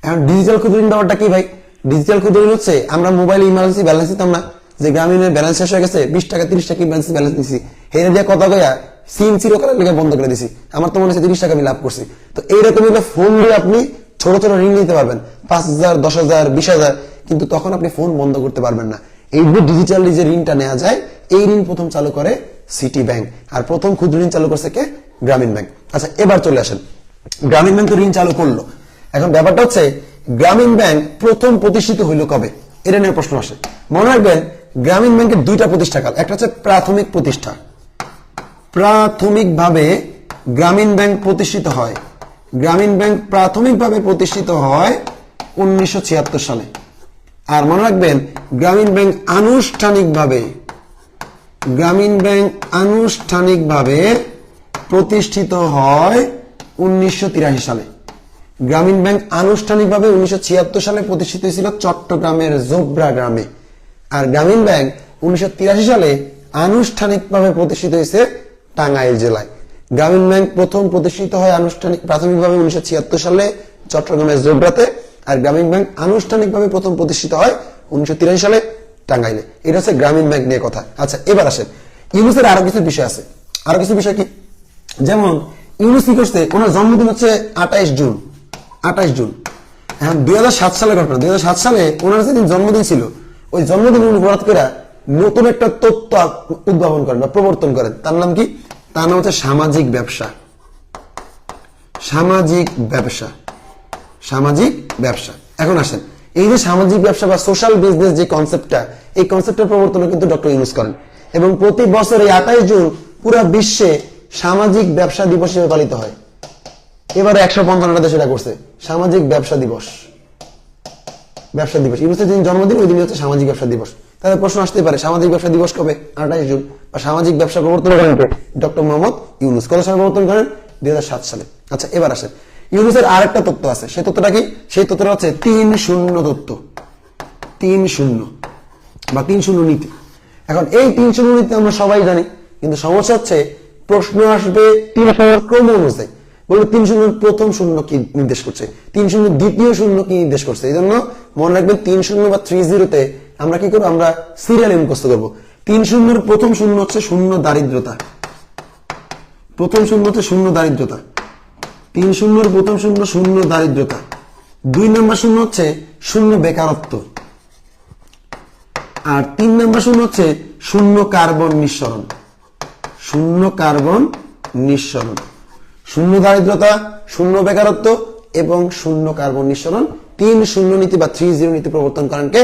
[SPEAKER 1] এখন ডিজিটাল ক্ষুদ্র ঋণ ব্যাপারটা কি ভাই? ডিজিটাল ক্ষুদ্র ঋণ হচ্ছে আমরা মোবাইল ইমার্জেন্সি ব্যালেন্স দিতাম না, যে গ্রামীণের ব্যালেন্স শেষ হয়ে গেছে, 20 টাকা 30 টাকা ইমার্জেন্সি ব্যালেন্স দিছি, হেরে দিয়ে কথা কয়া সিম জিরো করার লেগে বন্ধ করে দিছি। আমার তো মনে হচ্ছে 30 টাকা আমি লাভ করছি। তো এইরকম ফোন দিয়ে আপনি ছোট ছোট ঋণ নিতে পারবেন, 5,000 10,000 20,000, কিন্তু তখন আপনি ফোন বন্ধ করতে পারবেন না। এই যে ডিজিটালি যে ঋণটা নেওয়া যায়, এই ঋণ প্রথম চালু করে সিটি ব্যাংক, আর প্রথম ক্ষুদ্র ঋণ চালু করছে কে? গ্রামীণ ব্যাংক। আচ্ছা, এবার চলে আসেন, গ্রামীণ ব্যাংক তো ঋণ চালু করলো, এখন ব্যাপারটা হচ্ছে গ্রামীণ ব্যাংক প্রথম প্রতিষ্ঠিত হইল কবে? এটা নিয়ে প্রশ্ন আসে। মনে রাখবেন, গ্রামীণ ব্যাংকের দুইটা প্রতিষ্ঠাকাল, একটা হচ্ছে প্রাথমিক প্রতিষ্ঠা। প্রাথমিকভাবে গ্রামীণ ব্যাংক প্রতিষ্ঠিত হয়, গ্রামীণ ব্যাংক প্রাথমিকভাবে প্রতিষ্ঠিত হয় 1976 সালে। আর মনে রাখবেন, গ্রামীণ ব্যাংক আনুষ্ঠানিকভাবে প্রতিষ্ঠিত হয় 1983 সালে। গ্রামীণ ব্যাংক আনুষ্ঠানিকভাবে 1976 সালে প্রতিষ্ঠিত হয়েছিল চট্টগ্রামের জোবরা গ্রামে, আর গ্রামীণ ব্যাংক 1983 সালে আনুষ্ঠানিকভাবে প্রতিষ্ঠিত হয়েছে টাঙ্গাইল জেলায়। গ্রামীণ ব্যাংক প্রথম প্রতিষ্ঠিত হয় প্রাথমিকভাবে 1976 সালে চট্টগ্রামের জোবরাতে, আর গ্রামীণ ব্যাংক আনুষ্ঠানিকভাবে প্রথম প্রতিষ্ঠিত হয় 1983 সালে টাঙ্গাইলে। এটা হচ্ছে গ্রামীণ ব্যাংক নিয়ে কথা। আচ্ছা, এবার আসেন, ইউনুসের আরো কিছু বিষয় আছে। আরো কিছু বিষয় কি? যেমন ইউনুস কি করছে, ওনার জন্মদিন হচ্ছে 28 জুন। 28 জুন। এখন 2007 সালের ঘটনা। 2007 সালে ওনার যেদিন জন্মদিন ছিল, ওই জন্মদিন উনি হঠাৎ করে নতুন একটা তত্ত্ব উদ্ভাবন করেন বা প্রবর্তন করেন। তার নাম কি? তার নাম হচ্ছে সামাজিক ব্যবসা। সামাজিক ব্যবসা, সামাজিক ব্যবসা। এখন আসেন, এই যে সামাজিক ব্যবসা বা সোশ্যাল বিজনেস যে কনসেপ্টটা, এই কনসেপ্টের প্রবর্তন কিন্তু ডক্টর ইউনুস করেন, এবং প্রতি বছর এই 28 জুন পুরো বিশ্বে সামাজিক ব্যবসা দিবস হিসেবে পালিত হয়। এবারে 155টা দেশ এটা করছে সামাজিক ব্যবসা দিবস। ব্যবসা দিবস, ইউনুসের যেদিন জন্মদিন ওই দিন হচ্ছে সামাজিক ব্যবসা দিবস। তাহলে প্রশ্ন আসতে পারে, সামাজিক ব্যবসা দিবস কবে? 28 জুন। বা সামাজিক ব্যবসা প্রবর্তন করেন ডক্টর মোহাম্মদ ইউনুস। কত সালে প্রবর্তন করেন? 2007 সালে। আচ্ছা, এবার আসেন, ইউনুসের আরেকটা তত্ত্ব আছে। সেই তত্ত্বটা কি? সেই তত্ত্বটা হচ্ছে 3-0 তত্ত্ব। 3-0 বা 3-0 নীতি। এখন এই 3-0 নীতি আমরা সবাই জানি, কিন্তু সমস্যা হচ্ছে প্রশ্ন আসবে 3 ক্রম অনুযায়ী। বলবো 3-0 প্রথম শূন্য কি নির্দেশ করছে, 3-0 দ্বিতীয় শূন্য কি নির্দেশ করছে। এই জন্য মনে রাখবেন 3-0 বা 3-0 আমরা কি করবো? আমরা সিরিয়াল মুখস্থ করবো। 3-0 প্রথম শূন্য হচ্ছে শূন্য দারিদ্রতা। প্রথম শূন্য হচ্ছে শূন্য দারিদ্রতা। 3-0 প্রথম শূন্য শূন্য দারিদ্রতা। 2 নম্বর শূন্য হচ্ছে শূন্য বেকারত্ব। আর 3 নম্বর শূন্য হচ্ছে শূন্য কার্বন নিঃসরণ। শূন্য কার্বন নিঃসরণ। শূন্য দারিদ্রতা, শূন্য বেকারত্ব এবং শূন্য কার্বন নিঃসরণ। 3-0 নীতি বা 3-0 নীতি প্রবর্তন করেন কে?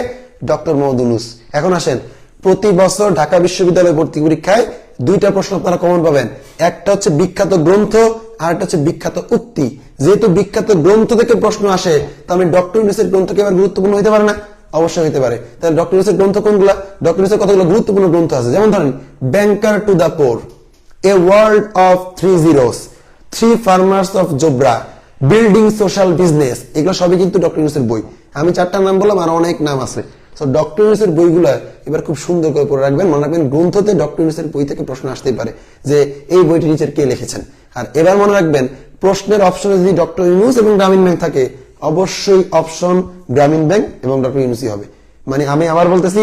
[SPEAKER 1] ডক্টর মোহাম্মদ ইউনুস। এখন আসেন, প্রতি বছর ঢাকা বিশ্ববিদ্যালয় ভর্তি পরীক্ষায় 2টা প্রশ্ন আপনারা কমন পাবেন। একটা হচ্ছে বিখ্যাত গ্রন্থ, আর একটা হচ্ছে বিখ্যাত উক্তি। যেহেতু বিখ্যাত গ্রন্থ থেকে প্রশ্ন আসে, তাহলে ডক্টর ইউনুসের গ্রন্থ কি আবার গুরুত্বপূর্ণ হতে পারে না? অবশ্যই হতে পারে। তাহলে ডক্টর ইউনুসের গ্রন্থ কোনগুলা? ডক্টর ইউনুসের কতগুলো গুরুত্বপূর্ণ গ্রন্থ আছে। যেমন ধরেন, banker to the poor, a world of 3 zeros, 3 farmers of Jobra, building social business. এগুলো সবই কিন্তু ডক্টর ইউনুসের বই। আমি 4টা নাম বললাম, আর অনেক নাম আছে। তো ডক্টর ইউনুসের বইগুলো এবার খুব সুন্দর করে পড়ে রাখবেন, মনে রাখবেন গ্রন্থতে ডক্টর ইউনুসের বই থেকে প্রশ্ন আসতেই পারে যে এই বইটি নিচের কে লিখেছেন। আর এবার মনে রাখবেন প্রশ্নের অপশনে যদি ডক্টর ইউনুস এবং গ্রামীণ ব্যাংক থাকে অবশ্যই অপশন গ্রামীণ ব্যাংক এবং ডক্টর ইউনুসই হবে। মানে আমি আবার বলতেছি,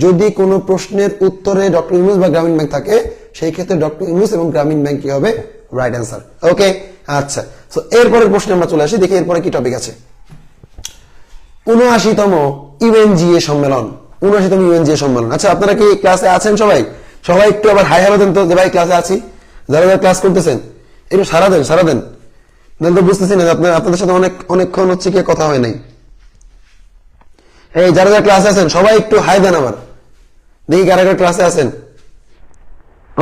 [SPEAKER 1] যদি কোনো প্রশ্নের উত্তরে ডক্টর ইউনুস বা গ্রামীণ ব্যাংক থাকে সেই ক্ষেত্রে ডক্টর ইউনুস এবং গ্রামীণ ব্যাংক কি হবে, রাইট অ্যান্সার। ওকে, আচ্ছা, তো এরপরের প্রশ্নে আমরা চলে আসি, দেখি এরপরে কি টপিক আছে। ৭৯তম ইউএনজিএ সম্মেলন, ৭৯তম ইউএনজিএ সম্মেলন। আচ্ছা, আপনারা কি ক্লাসে আছেন? সবাই সবাই একটু আবার হাই হ্যালো দেন তো যে ভাই ক্লাসে আছি। যারা যারা ক্লাস করতেছেন একটু সারা দেন, সারা দেন, নাহলে তো বুঝতেছি না আপনাদের সাথে অনেকক্ষণ হচ্ছে কি কথা হয় নাই। এই যারা যারা ক্লাসে আছেন সবাই একটু হাই দেন, আবার দেখি কারা কারা ক্লাসে আছেন।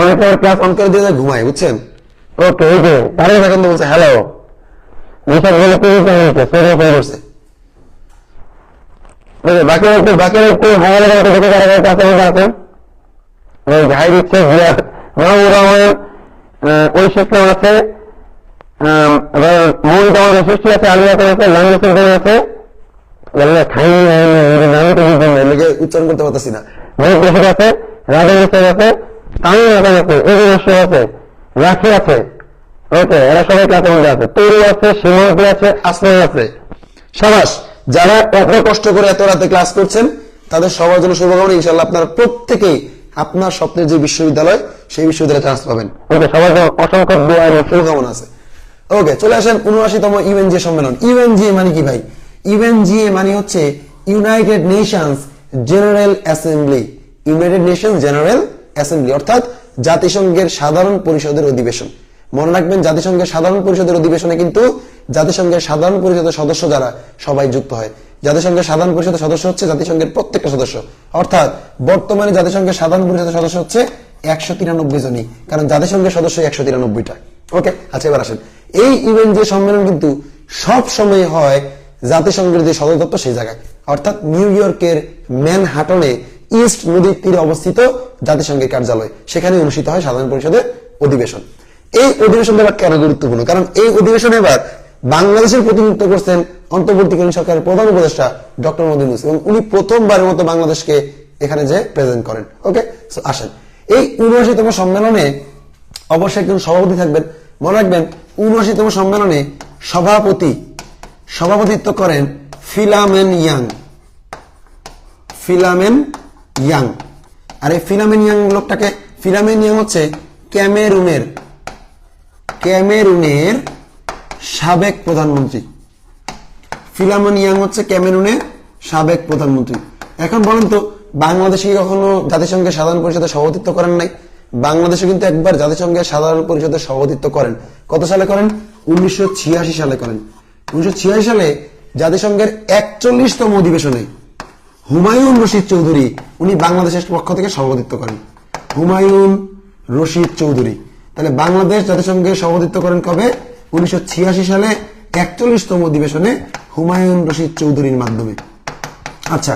[SPEAKER 1] অনেক ক্লাস অন করে দিয়ে ঘুমায়, বুঝছেন? ওকে ওকে, তারা এখন তো বলছে হ্যালো, করছে বাকি ভাই দিচ্ছে ওই সেকশন আছে, সৃষ্টি আছে, আলু আছে, আছে, উচ্চারণ করতে পারতেছি না, আছে, রাজা আছে, তামিল আছে, আছে, রাখি আছে। ওকে, এরা সবাই ক্লাসের মধ্যে আছে, তৈরি আছে, সীমান্ত আছে, আশ্রয় আছে। সাবাস, যারা এত কষ্ট করে এত রাতে ক্লাস করছেন তাদের সবার জন্য শুভকামনা। ইনশাআল্লাহ আপনারা প্রত্যেকেই আপনার স্বপ্নের যে বিশ্ববিদ্যালয় সেই বিশ্ববিদ্যালয়ে চান্স পাবেন। ওকে, সবার জন্য অসংখ্য দোয়া এবং শুভকামনা আছে। ওকে, চলে আসেন ৭৯তম ইউএনজিএ সম্মেলন। ইউএনজিএ মানে কি ভাই? ইউএনজিএ মানে হচ্ছে United Nations general assembly. United Nations general assembly অর্থাৎ জাতিসংঘের সাধারণ পরিষদের অধিবেশন। মনে রাখবেন, জাতিসংঘের সাধারণ পরিষদের অধিবেশনে কিন্তু জাতিসংঘের সাধারণ পরিষদের সদস্য যারা সবাই যুক্ত হয়। জাতিসংঘের সাধারণ পরিষদের সদস্য হচ্ছে জাতিসংঘের প্রত্যেকটা সদস্য, অর্থাৎ বর্তমানে জাতিসংঘের সাধারণ পরিষদের সদস্য হচ্ছে ১৯৩ জনই, কারণ জাতিসংঘের সদস্য ১৯৩টা। ওকে, আচ্ছা, এবার আসেন, এই ইউএনজিএ সম্মেলন কিন্তু সব সময় হয় জাতিসংঘের যে সদর দপ্তর সেই জায়গায়, অর্থাৎ নিউ ইয়র্কের ম্যানহাটনে ইস্ট নদীর তীরে অবস্থিত জাতিসংঘের কার্যালয়, সেখানে অনুষ্ঠিত হয় সাধারণ পরিষদের অধিবেশন। এই অধিবেশনটা এবার কেন গুরুত্বপূর্ণ? কারণ এই অধিবেশনে এবার বাংলাদেশের প্রতিনিধিত্ব করছেন অন্তর্বর্তীকালীন সরকারের প্রধান উপদেষ্টা ডক্টর মোহাম্মদ ইউনূস, এবং উনি প্রথমবারের মতো বাংলাদেশকে এখানে যে প্রেজেন্ট করেন। ওকে, আসেন, এই ৭৯তম সম্মেলনে অবশ্যই একজন সভাপতি থাকবেন। মনে রাখবেন, ৭৯তম সম্মেলনে সভাপতিত্ব করেন ফিলামেন ইয়াং। ফিলামেন ইয়াং, আর এই ফিলামেন ইয়াং লোকটাকে, ফিলামেন ইয়াং হচ্ছে ক্যামেরুনের সাবেক প্রধানমন্ত্রী। ফিলামেন ইয়াং হচ্ছে ক্যামেরুনের সাবেক প্রধানমন্ত্রী। এখন বলেন তো, বাংলাদেশে কখনো জাতিসংঘের সাধারণ পরিষদের সভাপতিত্ব করেন নাই? বাংলাদেশে কিন্তু একবার জাতিসংঘের সাধারণ পরিষদের সভাপতিত্ব করেন। কত সালে করেন? ১৯৮৬ সালে করেন। ১৯৮৬ সালে জাতিসংঘের ৪১তম অধিবেশনে হুমায়ুন রশিদ চৌধুরী উনি বাংলাদেশের পক্ষ থেকে সভাপতিত্ব করেন। হুমায়ুন রশিদ চৌধুরী, তাহলে বাংলাদেশ জাতিসংঘের সভাপতিত্ব করেন কবে? ১৯৮৬ সালে ৪১তম অধিবেশনে হুমায়ুন রশিদ চৌধুরীর মাধ্যমে। আচ্ছা,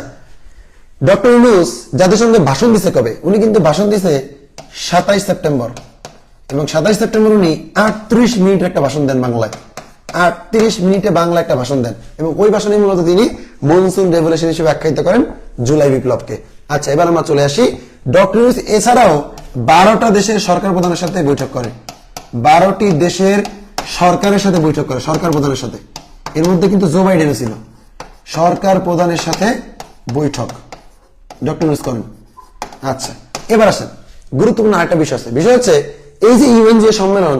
[SPEAKER 1] ডক্টর ইউনূস জাতিসংঘে ভাষণ দিছে কবে? উনি কিন্তু ভাষণ দিছে ২৭ সেপ্টেম্বর, এবং ২৭ সেপ্টেম্বর উনি ৩৮ মিনিটের একটা ভাষণ দেন বাংলায়। ৩৮ মিনিটে বাংলা একটা ভাষণ দেন, এবং ওই ভাষণে মূলত তিনি মনসুন রেভলিউশন হিসেবে আখ্যায়িত করেন জুলাই বিপ্লবকে। আচ্ছা, এবার আমরা চলে আসি, ডক্টর ইউনূস এছাড়াও ১২টা দেশের সরকার প্রধানের সাথে বৈঠক করে। ১২টি দেশের সরকারের সাথে বৈঠক করে, সরকার প্রধানের সাথে। এর মধ্যে কিন্তু জো বাইডেনও ছিল। সরকার প্রধানের সাথে বৈঠক ডক্টর ইউনূস করেন। আচ্ছা, এবার আসেন, গুরুত্বপূর্ণ আরেকটা বিষয় আছে। বিষয় হচ্ছে, এই যে ইউএনজিএ সম্মেলন,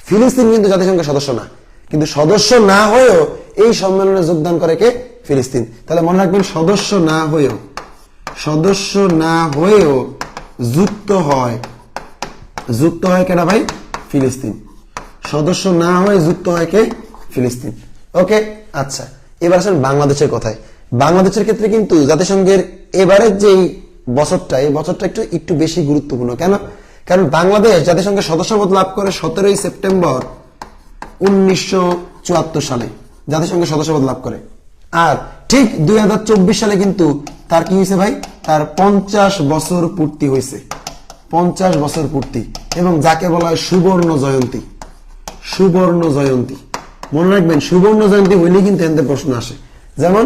[SPEAKER 1] ফিলিস্তিন কিন্তু জাতিসংঘের সদস্য না, কিন্তু সদস্য না হয়েও এই সম্মেলনে যোগদান করে কে? ফিলিস্তিন। তাহলে মনে রাখবেন, সদস্য না হয়েও যুক্ত হয় কেনা ভাই? ফিলিস্তিন। সদস্য না হয়ে যুক্ত হয় কে? ফিলিস্তিন। ওকে, আচ্ছা, এবার আসেন বাংলাদেশের কথায়। বাংলাদেশের ক্ষেত্রে কিন্তু জাতিসংঘের এবারের যে বছরটা, এই বছরটা একটু বেশি গুরুত্বপূর্ণ। কেন? কারণ বাংলাদেশ জাতিসংঘের সদস্যপদ লাভ করে ১৭ই সেপ্টেম্বর ১৯৭৪ সালে জাতিসংঘের সদস্যপদ লাভ করে। আর ঠিক ২০২৪ সালে কিন্তু তার কি হয়েছে ভাই? তার ৫০ বছর পূর্তি হয়েছে। ৫০ বছর পূর্তি, এবং যাকে বলা হয় সুবর্ণ জয়ন্তী। সুবর্ণ জয়ন্তী, মনে রাখবেন, সুবর্ণ জয়ন্তী হইলেই কিন্তু এদের প্রশ্ন আসে। যেমন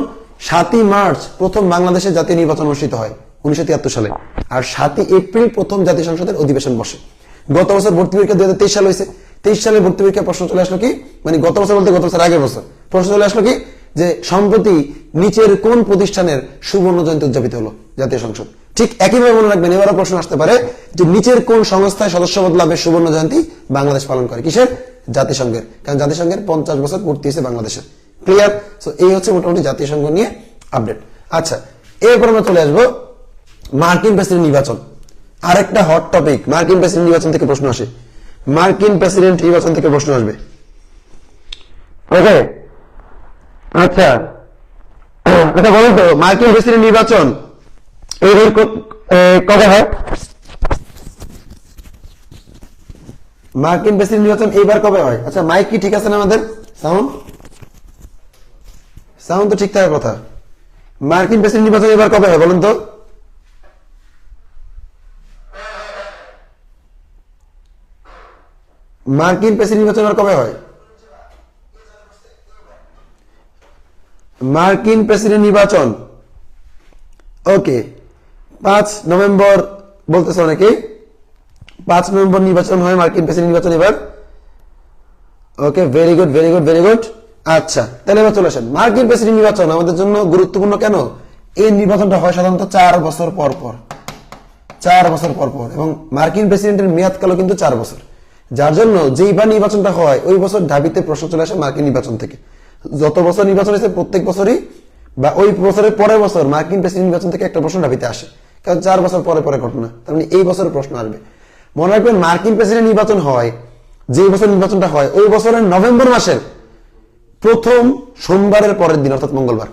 [SPEAKER 1] 7ই মার্চ প্রথম বাংলাদেশে জাতীয় নির্বাচন অনুষ্ঠিত হয় 1973 সালে, আর 7ই এপ্রিল প্রথম জাতীয় সংসদের অধিবেশন বসে। গত বছর ভর্তি পরীক্ষা 2023 সাল হয়েছে। 23 সালে ভর্তি পরীক্ষা প্রশ্ন চলে আসলো কি, মানে গত বছর বলতে গত বছর আগের বছর প্রশ্ন চলে আসলো কি, যে সম্প্রতি নিচের কোন প্রতিষ্ঠানের সুবর্ণ জয়ন্তী উদযাপিত হলো জাতীয় সংসদ। ঠিক একইভাবে মনে রাখবেন, এবারও প্রশ্ন আসতে পারে যে নিচের কোন সংস্থায় সদস্যপদ লাভের সুবর্ণ জয়ন্তী বাংলাদেশ পালন করে, কিসের, জাতিসংঘের, কারণ জাতিসংঘের 50 বছর পূর্তি হয়েছে বাংলাদেশের। ক্লিয়ার? সো এই হচ্ছে মোটামুটি জাতিসংঘ নিয়ে আপডেট। আচ্ছা, এরপর আমরা চলে আসবো মার্কিন প্রেসিডেন্ট নির্বাচন, আরেকটা হট টপিক। মার্কিন প্রেসিডেন্ট নির্বাচন থেকে প্রশ্ন আসে, মার্কিন প্রেসিডেন্ট নির্বাচন থেকে প্রশ্ন আসবে। ওকে, আচ্ছা আচ্ছা বলুন তো, মার্কিন প্রেসিডেন্ট নির্বাচন এইবার কবে হয়? মার্কিন প্রেসিডেন্ট নির্বাচন এইবার কবে হয়? আচ্ছা, মাইক কি ঠিক আছে না আমাদের? সাউন্ড সাউন্ড তো ঠিক থাকার কথা। মার্কিন প্রেসিডেন্ট নির্বাচন এবার কবে হয় বলুন তো? মার্কিন প্রেসিডেন্ট নির্বাচন এবার কবে হয়? মার্কিন প্রেসিডেন্ট নির্বাচন ওকে 5 নভেম্বর বলতেছে অনেকে। 5 নভেম্বর নির্বাচন হয় মার্কিন প্রেসিডেন্ট নির্বাচন এবার। Okay, very good very good very good. আচ্ছা, তাহলে এবার চলে আসেন, মার্কিন প্রেসিডেন্ট নির্বাচন আমাদের জন্য গুরুত্বপূর্ণ কেন? এই নির্বাচনটা হয় সাধারণত 4 বছর পর পর, 4 বছর পর পর, এবং মার্কিন প্রেসিডেন্টের মেয়াদকালও কিন্তু 4 বছর। যার জন্য যেইবার নির্বাচনটা হয় ওই বছর ঢাবিতে প্রশ্ন চলে আসে মার্কিন নির্বাচন থেকে। যত বছর নির্বাচন হয়েছে প্রত্যেক বছরই বা ওই বছরের পরের বছর মার্কিন প্রেসিডেন্ট নির্বাচন থেকে একটা প্রশ্ন ঢাবিতে আসে, কারণ 4 বছর পরে পরে ঘটনা, তার মানে এই বছরের প্রশ্ন আসবে। মনে রাখবেন, মার্কিন প্রেসিডেন্ট নির্বাচন হয় যে বছর নির্বাচনটা হয় ওই বছরের নভেম্বর মাসের প্রথম সোমবারের পরের দিন, অর্থাৎ মঙ্গলবার।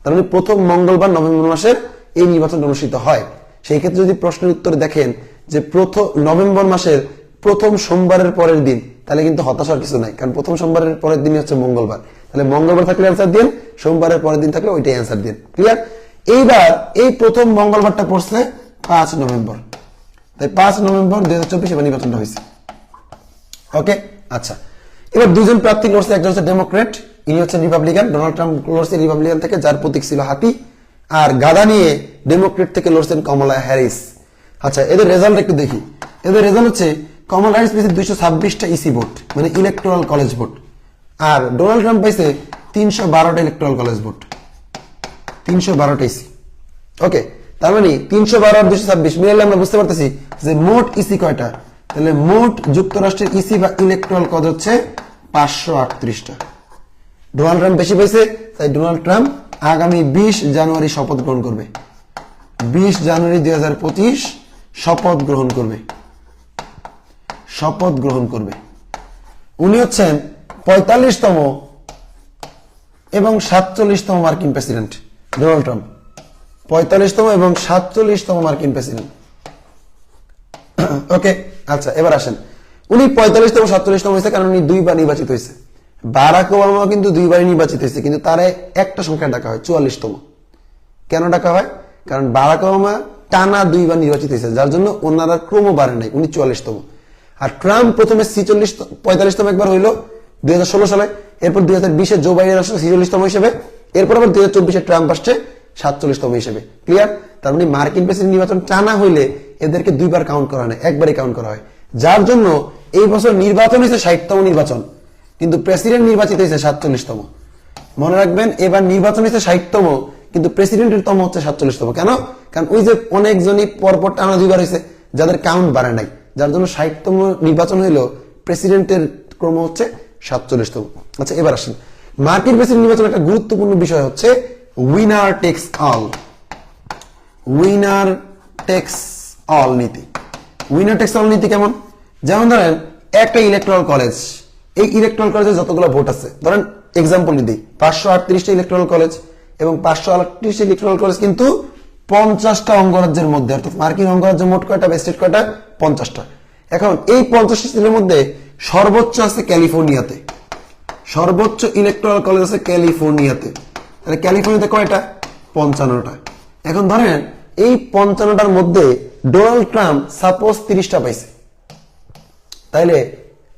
[SPEAKER 1] তার মানে প্রথম মঙ্গলবার নভেম্বর মাসের এই নির্বাচন অনুষ্ঠিত হয়। সেই ক্ষেত্রে যদি প্রশ্নের উত্তরে দেখেন যে প্রথম নভেম্বর মাসের প্রথম সোমবারের পরের দিন, তাহলে কিন্তু হতাশার কিছু নাই, কারণ প্রথম সোমবারের পরের দিনই হচ্ছে মঙ্গলবার। তাহলে মঙ্গলবার থাকলে অ্যান্সার দিন, সোমবারের পরের দিন থাকলে ওইটাই অ্যান্সার দিন। ক্লিয়ার? এইবার এই প্রথম মঙ্গলবারটা পড়ছে 5 নভেম্বর, তাই 5 নভেম্বর 2024 এবার নির্বাচনটা হয়েছে। ওকে, আচ্ছা, এবার দুজন প্রার্থী লড়ছে, একজন হচ্ছে ডেমোক্রেট, ইনি হচ্ছেন রিপাবলিকান, ডোনাল্ড ট্রাম্প লড়ছে রিপাবলিকান থেকে, যার প্রতীক ছিল হাতি, আর গাদা নিয়ে ডেমোক্রেট থেকে লড়ছেন কমলা হ্যারিস। আচ্ছা, এদের রেজাল্ট একটু দেখি। এদের রেজাল্ট হচ্ছে কমলা হ্যারিস পেয়েছে 226টা ইসি ভোট, মানে ইলেকট্রাল কলেজ ভোট, আর ডোনাল্ড ট্রাম্প পাইছে 312টা ইলেকট্রাল কলেজ ভোট, 312টা ইসি। ওকে, তার মানে 312 আর 226 মিলালে আমরা বুঝতে পারতেছি যে মোট ইসি কয়টা। তাহলে মোট যুক্তরাষ্ট্রের ইসি বা ইলেকট্রাল কলেজ হচ্ছে 538টা। ডোনাল্ড ট্রাম্প বেশি পাইছে, তাই ডোনাল্ড ট্রাম্প আগামী 20 জানুয়ারি শপথ গ্রহণ করবে। 20 জানুয়ারি 2025 শপথ গ্রহণ করবে, শপথ গ্রহণ করবে। উনি হচ্ছেন 45তম এবং 47তম মার্কিন প্রেসিডেন্ট। ডোনাল্ড ট্রাম্প 45তম এবং 47তম মার্কিন প্রেসিডেন্ট। ওকে, আচ্ছা, এবার আসেন, উনি 45তম 47তম হয়েছে কারণ উনি 2বার নির্বাচিত হয়েছে। বারাক ওবামা কিন্তু 2বারই নির্বাচিত হয়েছে, কিন্তু তার একটা সংখ্যা ডাকা হয় 44তম। কেন ডাকা হয়? কারণ বারাক ওবামা টানা 2বার নির্বাচিত হয়েছে, যার জন্য ওনারা ক্রম বাড়ে নাই, উনি 44তম। আর ট্রাম্প প্রথমে 45তম একবার হইল 2016 সালে, এরপর 2020-এ জো বাইডেন আসছে 46তম হিসেবে, এরপর আবার 2024-এ ট্রাম্প আসছে 47তম হিসেবে। ক্লিয়ার? তার মানে মার্কিন প্রেসিডেন্ট নির্বাচন টানা হইলে এদেরকে 2বার কাউন্ট করা হয় না, একবারই কাউন্ট করা হয়। যার জন্য এই বছর নির্বাচন হয়েছে 60তম নির্বাচন, কিন্তু প্রেসিডেন্ট নির্বাচিত হয়েছে 47তম। মনে রাখবেন, এবার নির্বাচন হয়েছে 60তম, কিন্তু প্রেসিডেন্টের তম হচ্ছে 47তম। কেন? কারণ ওই যে অনেকজনই পরপর টানা 2বার হয়েছে, যাদের কাউন্ট বাড়ে নাই, যার জন্য 60তম নির্বাচন হইলো, প্রেসিডেন্টের ক্রম হচ্ছে 47তম। আচ্ছা, এবার আসেন, মার্কিন প্রেসিডেন্ট নির্বাচন একটা গুরুত্বপূর্ণ বিষয় হচ্ছে winner takes all. Winner takes all নীতি। উইনার টেক্স অল নীতি কেমন? যেমন ধরেন একটা ইলেকট্রাল কলেজ, এই ইলেকট্রাল কলেজে যতগুলো ভোট আছে, ধরেন এক্সাম্পল দিই, 538টা ইলেকট্রাল কলেজ, এবং 538টা ইলেকট্রাল কলেজ কিন্তু 50টা অঙ্গরাজ্যের মধ্যে, অর্থাৎ মার্কিন অঙ্গরাজ্য মোট কয়টা, স্টেট কয়টা, 50টা। এখন এই 50টা স্টেটের মধ্যে সর্বোচ্চ আছে ক্যালিফোর্নিয়াতে, সর্বোচ্চ ইলেকট্রাল কলেজ আছে ক্যালিফোর্নিয়াতে। তাহলে ক্যালিফোর্নিয়াতে কয়টা? 55টা। এখন ধরেন এই 55টার মধ্যে ডোনাল্ড ট্রাম্প সাপোজ 30টা পাইছে, তাইলে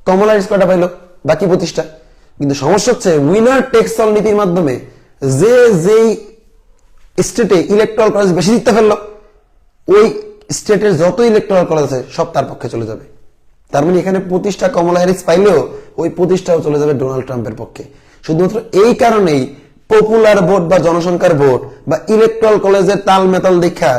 [SPEAKER 1] কমলা হ্যারিস কয়টা পাইলো? বাকি 25টা। কিন্তু সমস্যা হচ্ছে উইনার টেক্স অল নীতির মাধ্যমে যেই স্টেটে ইলেকট্রাল কলেজ বেশি জিততে ফেললো, ওই স্টেটের যত ইলেকট্রাল কলেজ আছে সব তার পক্ষে চলে যাবে। তার মানে এখানে 25টা কমলা হ্যারিস পাইলেও ওই 25টাও চলে যাবে ডোনাল্ড ট্রাম্পের পক্ষে। শুধুমাত্র এই কারণেই পপুলার ভোট বা জনসংখ্যার ভোট বা ইলেকট্রাল কলেজের তাল মেতাল দেখা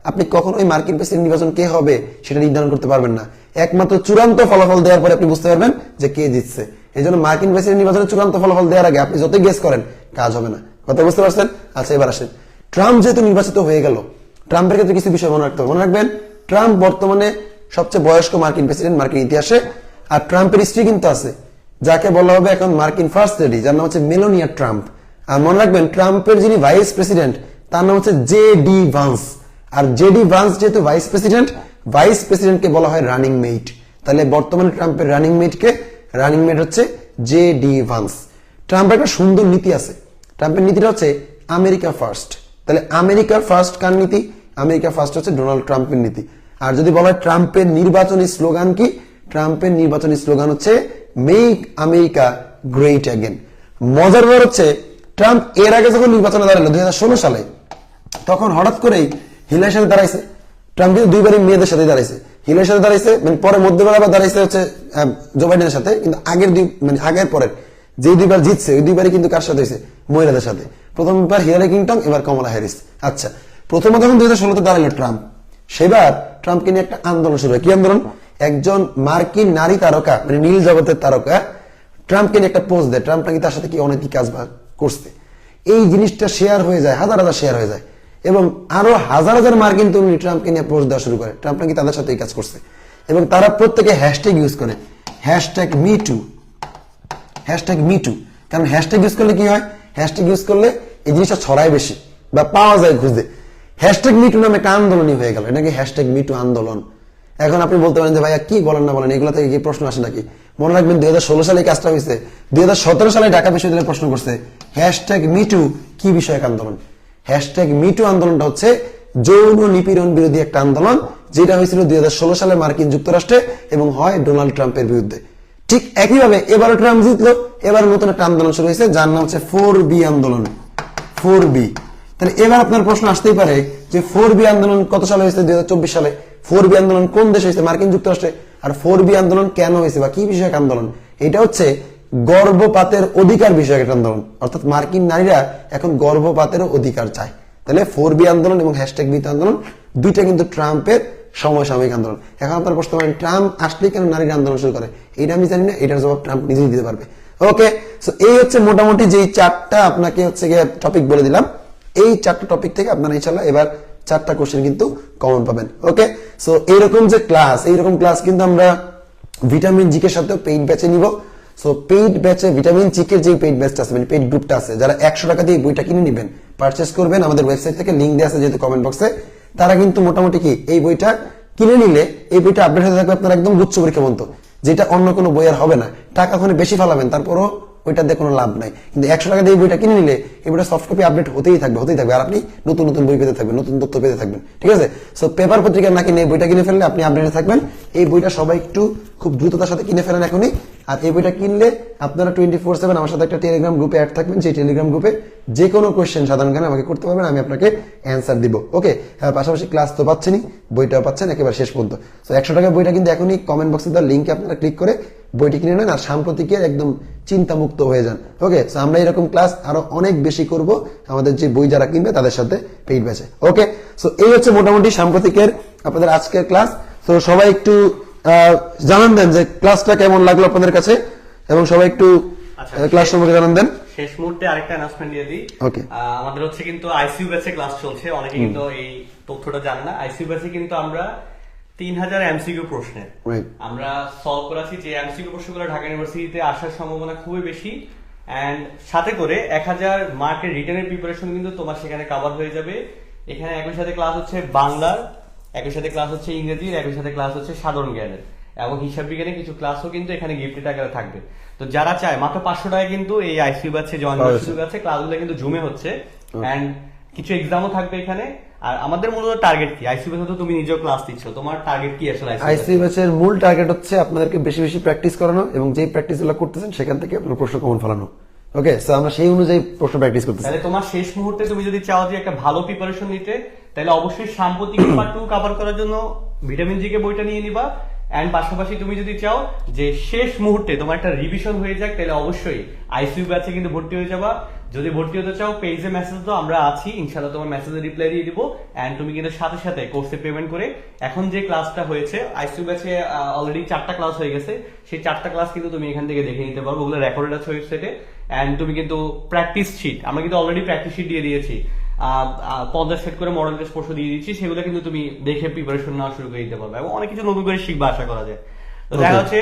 [SPEAKER 1] আপনি কখনোই মার্কিন প্রেসিডেন্ট নির্বাচন কে হবে সেটা নির্ধারণ করতে পারবেন না। একমাত্র চূড়ান্ত ফলাফল দেওয়ার পরে আপনি বুঝতে পারবেন যে কে জিতছে। এই জন্য মার্কিন প্রেসিডেন্ট নির্বাচনের চূড়ান্ত ফলাফল দেওয়ার আগে আপনি যতই গেস করেন কাজ হবে না। কথা বুঝতে পারছেন? আচ্ছা, এবার আসেন, ট্রাম্প যেহেতু নির্বাচিত হয়ে গেল, ট্রাম্পের ক্ষেত্রে কিছু বিষয় মনে রাখতে হবে। মনে রাখবেন, ট্রাম্প বর্তমানে সবচেয়ে বয়স্ক মার্কিন প্রেসিডেন্ট মার্কিন ইতিহাসে। আর ট্রাম্পের স্ত্রী কিন্তু আছে, যাকে বলা হবে এখন মার্কিন ফার্স্ট লেডি, যার নাম হচ্ছে মেলোনিয়া ট্রাম্প। আর মনে রাখবেন, ট্রাম্পের যিনি ভাইস প্রেসিডেন্ট তার নাম হচ্ছে জে.ডি. ভান্স। আর জে.ডি. ভান্স যেহেতু ভাইস প্রেসিডেন্টকে বলা হয় রানিং মেট। তাহলে বর্তমানে ট্রাম্পের রানিং মেট হচ্ছে জে.ডি. ভান্স। ট্রাম্পের একটা সুন্দর নীতি আছে। ট্রাম্পের নীতিটা হচ্ছে আমেরিকা ফার্স্ট। তাহলে আমেরিকা ফার্স্ট কার নীতি? আমেরিকা ফার্স্ট হচ্ছে ডোনাল্ড ট্রাম্পের নীতি। আর যদি বলা হয় ট্রাম্পের নির্বাচনী স্লোগান কি? ট্রাম্পের নির্বাচনী স্লোগান হচ্ছে মেক আমেরিকা গ্রেট অ্যাগেন। মজার ব্যাপার হচ্ছে, ট্রাম্প এর আগে যখন নির্বাচনে দাঁড়ালো 2016 সালে, তখন হঠাৎ করেই হিলারির সাথে দাঁড়াইছে। ট্রাম্প কিন্তু দুইবারই মেয়েদের সাথে দাঁড়াইছে, হিলারির সাথে দাঁড়াইছে, মানে পরে মধ্যবেলা আবার দাঁড়াইছে হচ্ছে জো বাইডেনের সাথে। কিন্তু আগের পরের যে দুইবার জিতছে ওই দুইবারই কিন্তু কার সাথে হয়েছে? মহিলাদের সাথে। প্রথমবার হিলারি ক্লিনটন, এবার কমলা হ্যারিস। আচ্ছা, প্রথমত যখন 2016-তে দাঁড়ালো ট্রাম্প, সেবার ট্রাম্পকে নিয়ে একটা আন্দোলন শুরু হয়। কি আন্দোলন? একজন মার্কিন নারী তারকা, মানে নীল জগতের তারকা, ট্রাম্পকে নিয়ে একটা পোস্ট দেয়, ট্রাম্প নাকি তার সাথে কি অনেক কি কাজ করছে। এই জিনিসটা শেয়ার হয়ে যায়, হাজার হাজার শেয়ার হয়ে যায়, এবং আরো হাজার হাজার মার্কিন তরুণী ট্রাম্পকে নিয়ে পোস্ট দেওয়া শুরু করে, ট্রাম্প নাকি তাদের সাথে এই কাজ করছে। এবং তারা প্রত্যেকে হ্যাশট্যাগ ইউজ করে, হ্যাশট্যাগ মিটু। কারণ হ্যাশট্যাগ ইউজ করলে কি হয়? হ্যাশট্যাগ ইউজ করলে এই জিনিসটা ছড়ায় বেশি বা পাওয়া যায় খুঁজে। হ্যাশট্যাগ মিটু নামে একটা আন্দোলনই হয়ে গেল, এটাকে হ্যাশট্যাগ মিটু আন্দোলন। এখন আপনি বলতে পারেন যে ভাইয়া কি বলেন না বলেন, এগুলো থেকে কি প্রশ্ন আসে নাকি? মনে রাখবেন 2016 সালে কাজটা হয়েছে, 2017 সালে ঢাকা বিশ্ববিদ্যালয়ে প্রশ্ন করছে হ্যাশট্যাগ মিটু কি বিষয়ক আন্দোলন। হ্যাশট্যাগ মিটু আন্দোলনটা হচ্ছে যৌন নিপীড়ন বিরোধী একটা আন্দোলন, যেটা হয়েছিল 2016 সালে মার্কিন যুক্তরাষ্ট্রে এবং হয় ডোনাল্ড ট্রাম্পের বিরুদ্ধে। ঠিক একইভাবে এবারও ট্রাম্প জিতলো, এবার নতুন একটা আন্দোলন শুরু হয়েছে যার নাম হচ্ছে 4B আন্দোলন। 4B। তাহলে এবার আপনার প্রশ্ন আসতেই পারে যে 4B আন্দোলন কত সালে হয়েছে? 2024 সালে। 4B আন্দোলন কোন দেশে হয়েছে? মার্কিন যুক্তরাষ্ট্রে। আর 4B আন্দোলন কেন হয়েছে বা কি বিষয়ক আন্দোলন? এটা হচ্ছে গর্ভপাতের অধিকার বিষয়ক একটা আন্দোলন। অর্থাৎ মার্কিন নারীরা এখন গর্ভপাতেরও অধিকার চায়। তাহলে 4B আন্দোলন এবং হ্যাশট্যাগ মিটু আন্দোলন দুইটা কিন্তু ট্রাম্পের সমসাময়িক আন্দোলন। এখন আপনার প্রশ্ন করেন ট্রাম্প আসলে কেন নারীর আন্দোলন শুরু করে? এটা আমি জানি না, এটার জবাব ট্রাম্প নিজেই দিতে পারবে। ওকে, সো এই হচ্ছে মোটামুটি যেই চারটা আপনাকে হচ্ছে টপিক বলে দিলাম, এই চারটা টপিক থেকে আপনারা ইনশাআল্লাহ এবার চারটা কোশ্চেন কিন্তু কমন পাবেন। ওকে, সো এইরকম ক্লাস কিন্তু আমরা ভিটামিন জি এর সাথে পেইড ব্যাচে নিব। সো পেইড ব্যাচে ভিটামিন জি এর যে পেইড ব্যাচটা আছে, মানে পেইড গ্রুপটা আছে, যারা 100 টাকা দিয়ে বইটা কিনে নেবেন, পারচেজ করবেন আমাদের ওয়েবসাইট থেকে, লিংক দেওয়া আছে যেহেতু কমেন্ট বক্সে, তারা কিন্তু মোটামুটি কি এই বইটা কিনে নিলে এই বইটা আপডেট হতে থাকবে আপনার একদম গুচ্ছ পরীক্ষা পর্যন্ত, যেটা অন্য কোনো বই আর হবে না। টাকা ওখানে বেশি ফালাবেন, তারপরও ওইটা দিয়ে কোনো লাভ নাই। কিন্তু 100 টাকা দিয়ে বইটা কিনে নিলে এই বইটা সফট কপি আপডেট হতেই থাকবে, আর আপনি নতুন নতুন বই পেতে থাকবেন, নতুন তথ্য পেতে থাকবেন। ঠিক আছে, সো পেপার পত্রিকা না কিনে বইটা কিনে ফেললে আপনি আপডেটে থাকবেন। এই বইটা সবাই একটু খুব দ্রুততার সাথে কিনে ফেলেন এখনই। আর এই বইটা কিনলে আপনারা 24/7 আমার সাথে একটা টেলিগ্রাম গ্রুপে অ্যাড থাকবেন, সেই টেলিগ্রাম গ্রুপে যে কোনো কোয়েশ্চেন সাধারণ জ্ঞানে আমাকে করতে পারবেন, আমি আপনাকে অ্যান্সার দিব। ওকে, পাশাপাশি ক্লাস তো পাচ্ছেনই, বইটাও পাচ্ছেন একেবারে শেষ পর্যন্ত। তো 100 টাকা বইটা কিন্তু এখনই কমেন্ট বক্সে দেওয়া লিঙ্কে আপনারা ক্লিক করে বইটি কিনে নেন আর সাম্প্রতিকের একদম চিন্তামুক্ত হয়ে যান। ওকে, সো আমরা এরকম ক্লাস আরো অনেক বেশি করব আমাদের যে বই যারা কিনবে তাদের সাথে পেইড ব্যাচে। ওকে, সো এই হচ্ছে মোটামুটি সাম্প্রতিকের আপনাদের আজকের ক্লাস। তো সবাই একটু জানান দেন যে ক্লাসটা কেমন লাগলো আপনাদের কাছে, এবং সবাই একটু ক্লাস সম্পর্কে জানান দেন।
[SPEAKER 2] শেষ মুহূর্তে আরেকটা অ্যানাউন্সমেন্ট দিয়ে দিই।
[SPEAKER 1] ওকে,
[SPEAKER 2] আমাদের হচ্ছে কিন্তু আইসিইউ ব্যাচে ক্লাস চলছে, অনেকে কিন্তু এই তথ্যটা জানে না। আইসিইউ ব্যাচে কিন্তু আমরা 3000 এমসিকিউ প্রশ্নের আমরা সলভ করাছি, যে এমসিকিউ প্রশ্নগুলো ঢাকা ইউনিভার্সিটিতে আসার সম্ভাবনা খুবই বেশি। এন্ড সাথে করে 1000 মার্কের রিটেনের প্রিপারেশন কিন্তু তোমার সেখানে কভার হয়ে যাবে। এখানে একই সাথে ক্লাস হচ্ছে বাংলার, একই সাথে ক্লাস হচ্ছে ইংরেজির, একই সাথে ক্লাস হচ্ছে সাধারণ জ্ঞানের, এবং হিসাব বিজ্ঞানের কিছু ক্লাসও কিন্তু এখানে গিফটেড আকারে থাকবে। তো যারা চায় মাত্র 500 টাকায় কিন্তু এই আইসিইউ ব্যাচে জয়েন করার সুযোগ আছে। ক্লাসগুলো কিন্তু জুমে হচ্ছে এন্ড কিছু এক্সামও থাকবে এখানে। আর আমাদের মূলত টার্গেট কি? আইসিইউ ব্যাচে তো তুমি নিজেও ক্লাস দিচ্ছ, তোমার টার্গেট কি আসলে?
[SPEAKER 1] আইসিইউ ব্যাচের মূল টার্গেট হচ্ছে আপনাদেরকে বেশি বেশি প্র্যাকটিস করানো, এবং যে প্র্যাকটিসগুলো করতেছেন সেখান থেকে আপনার প্রশ্ন কমন ফেলানো। ওকে, সো আমরা সেই অনুযায়ী প্রশ্ন প্র্যাকটিস করতেছি।
[SPEAKER 2] তাহলে তোমার শেষ মুহূর্তে তুমি যদি চাও যে একটা ভালো প্রিপারেশন নিতে, তাহলে অবশ্যই সাম্প্রতিক পার্ট 2 কভার করার জন্য ভিটামিন জি কে বইটা নিয়ে নিবা। এন্ড পাশাপাশি তুমি যদি চাও যে শেষ মুহূর্তে তোমার একটা রিভিশন হয়ে যাক, তাহলে অবশ্যই আইসিইউ ব্যাচে কিন্তু ভর্তি হয়ে যাবা। যদি ভর্তি হতে চাও পেজে মেসেজ দাও, আমরা আছি, ইনশাআল্লাহ তোমার মেসেজে রিপ্লাই দিয়ে দিব। এন্ড তুমি কিন্তু সাথে সাথে কোর্সে পেমেন্ট করে এখন যে ক্লাসটা হয়েছে আইসিইউ ব্যাচে অলরেডি 4টা ক্লাস হয়ে গেছে, সেই 4টা ক্লাস কিন্তু তুমি এখান থেকে দেখে নিতে পারো, ওগুলো রেকর্ডেড আছে ওয়েবসাইটে। এন্ড তুমি কিন্তু প্র্যাকটিস শিট, আমরা কিন্তু অলরেডি প্র্যাকটিস শিট দিয়ে দিয়েছি, 50 সেট করে মডেল টেস্ট প্রশ্ন দিয়ে দিচ্ছি, সেগুলো কিন্তু তুমি দেখে প্রিপারেশন নেওয়া শুরু করে দিতে পারবে এবং অনেক কিছু নতুন করে শিখবা আশা করা যায়। তো দেখা হচ্ছে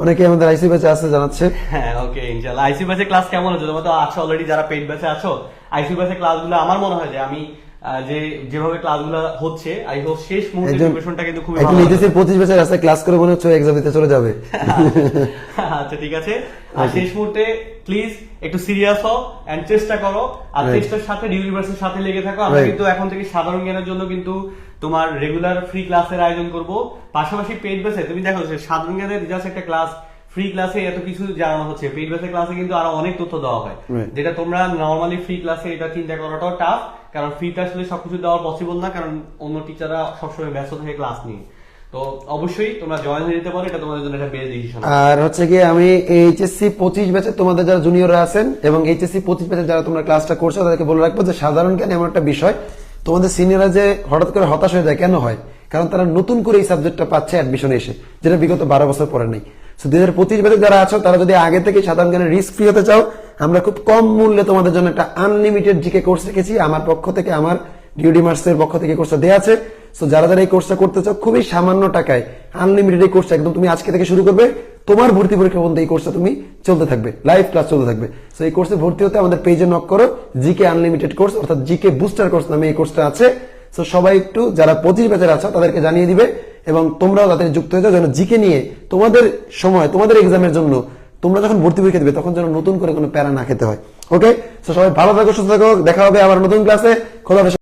[SPEAKER 1] অনেকে আমাদের আইসি ব্যাচে আছে জানাচ্ছে।
[SPEAKER 2] হ্যাঁ ওকে, ইনশাআল্লাহ। আইসি ব্যাচে ক্লাস কেমন হচ্ছে? তোমরা তো আছো অলরেডি, যারা পেইড ব্যাচে আছো, আইসি ব্যাচে ক্লাসগুলো আমার মনে হয় যে আমি যেভাবে ক্লাসগুলো হচ্ছে, আই হোপ শেষ মুহূর্তে প্রিপারেশনটা কিন্তু খুবই ভালো।
[SPEAKER 1] এইচএসসি 25 ব্যাচের রাস্তায় ক্লাস করে মনে হচ্ছে এক্সাম দিতে চলে যাবে।
[SPEAKER 2] আচ্ছা ঠিক আছে, আর শেষ মুহূর্তে প্লিজ একটু সিরিয়াস হও এন্ড চেষ্টা করো, আর চেষ্টার সাথে ইউনিভার্সিটির সাথে লেগে থাকো। আমরা কিন্তু এখন থেকে সাধারণ জ্ঞানের জন্য কিন্তু তোমার রেগুলার ফ্রি ক্লাসের আয়োজন করব। পাশাপাশি পেইড ব্যাচে তুমি দেখো যে সাধারণ জ্ঞানের জাস্ট একটা ক্লাস, ফ্রি ক্লাসে এত কিছু জানানো হচ্ছে, পেইড ব্যাচের ক্লাসে কিন্তু আরো অনেক তথ্য দেওয়া হয়, যেটা তোমরা নরমালি ফ্রি ক্লাসে এটা চিন্তা করাটাও টাফ, কারণ ফ্রিতে আসলে সবকিছু দেওয়া পসিবল না, কারণ অন্য টিচাররা সবসময় ব্যস্ত থাকে ক্লাস নিয়ে। তো অবশ্যই তোমরা জয়েন হয়ে যেতে পারো, এটা তোমাদের জন্য একটা বেস্ট ডিসিশন।
[SPEAKER 1] আর হচ্ছে কি আমি এইচএসসি 25 ব্যাচে তোমাদের যারা জুনিয়ররা আছেন এবং এইচএসসি 25 ব্যাচে যারা তোমরা ক্লাসটা করছো, তাদেরকে বলে রাখবো যে সাধারণ জ্ঞান এমন একটা বিষয়, তোমাদের সিনিয়ররা যে হঠাৎ করে হতাশ হয়ে যায় কেন হয়, কারণ তারা নতুন করে এই সাবজেক্টটা পাচ্ছে অ্যাডমিশনে এসে, যেটা বিগত 12 বছর পরে নেই। 2025 ব্যাচে যারা আছো তারা যদি আগে থেকে সাধারণ জ্ঞানের রিস্ক ফ্রি হতে চাও, আমরা খুব কম মূল্যে তোমাদের জন্য একটা আনলিমিটেড জিকে কোর্স রেখেছি। আমার পক্ষ থেকে, আমার ডিউডি মার্সের পক্ষ থেকে কোর্সটা দেওয়া আছে। সো যারা যারা এই কোর্সটা করতে চাও, খুবই সামান্য টাকায় আনলিমিটেড এই কোর্সটা একদম তুমি আজকে থেকে শুরু করবে, তোমার ভর্তি পরীক্ষা পর্যন্ত এই কোর্সটা তুমি চলতে থাকবে, লাইভ ক্লাস চলতে থাকবে। সো এই কোর্সে ভর্তি হতে আমাদের পেজে নক করো, জিকে আনলিমিটেড কোর্স অর্থাৎ জিকে বুস্টার কোর্স নামে এই কোর্সটা আছে। সো সবাই একটু যারা 25 ব্যাচের আছো তাদেরকে জানিয়ে দিবে এবং তোমরাও তাদের যুক্ত হয়ে যাও, যেন জিকে নিয়ে তোমাদের সময়, তোমাদের এক্সামের জন্য তোমরা যখন ভর্তি পরীক্ষা দিবে তখন যেন নতুন করে কোনো প্যারা না খেতে হয়। ওকে, সো সবাই ভালো থাকো, সুস্থ থাকো, দেখা হবে আবার নতুন ক্লাসে। খোদা হাফেজ।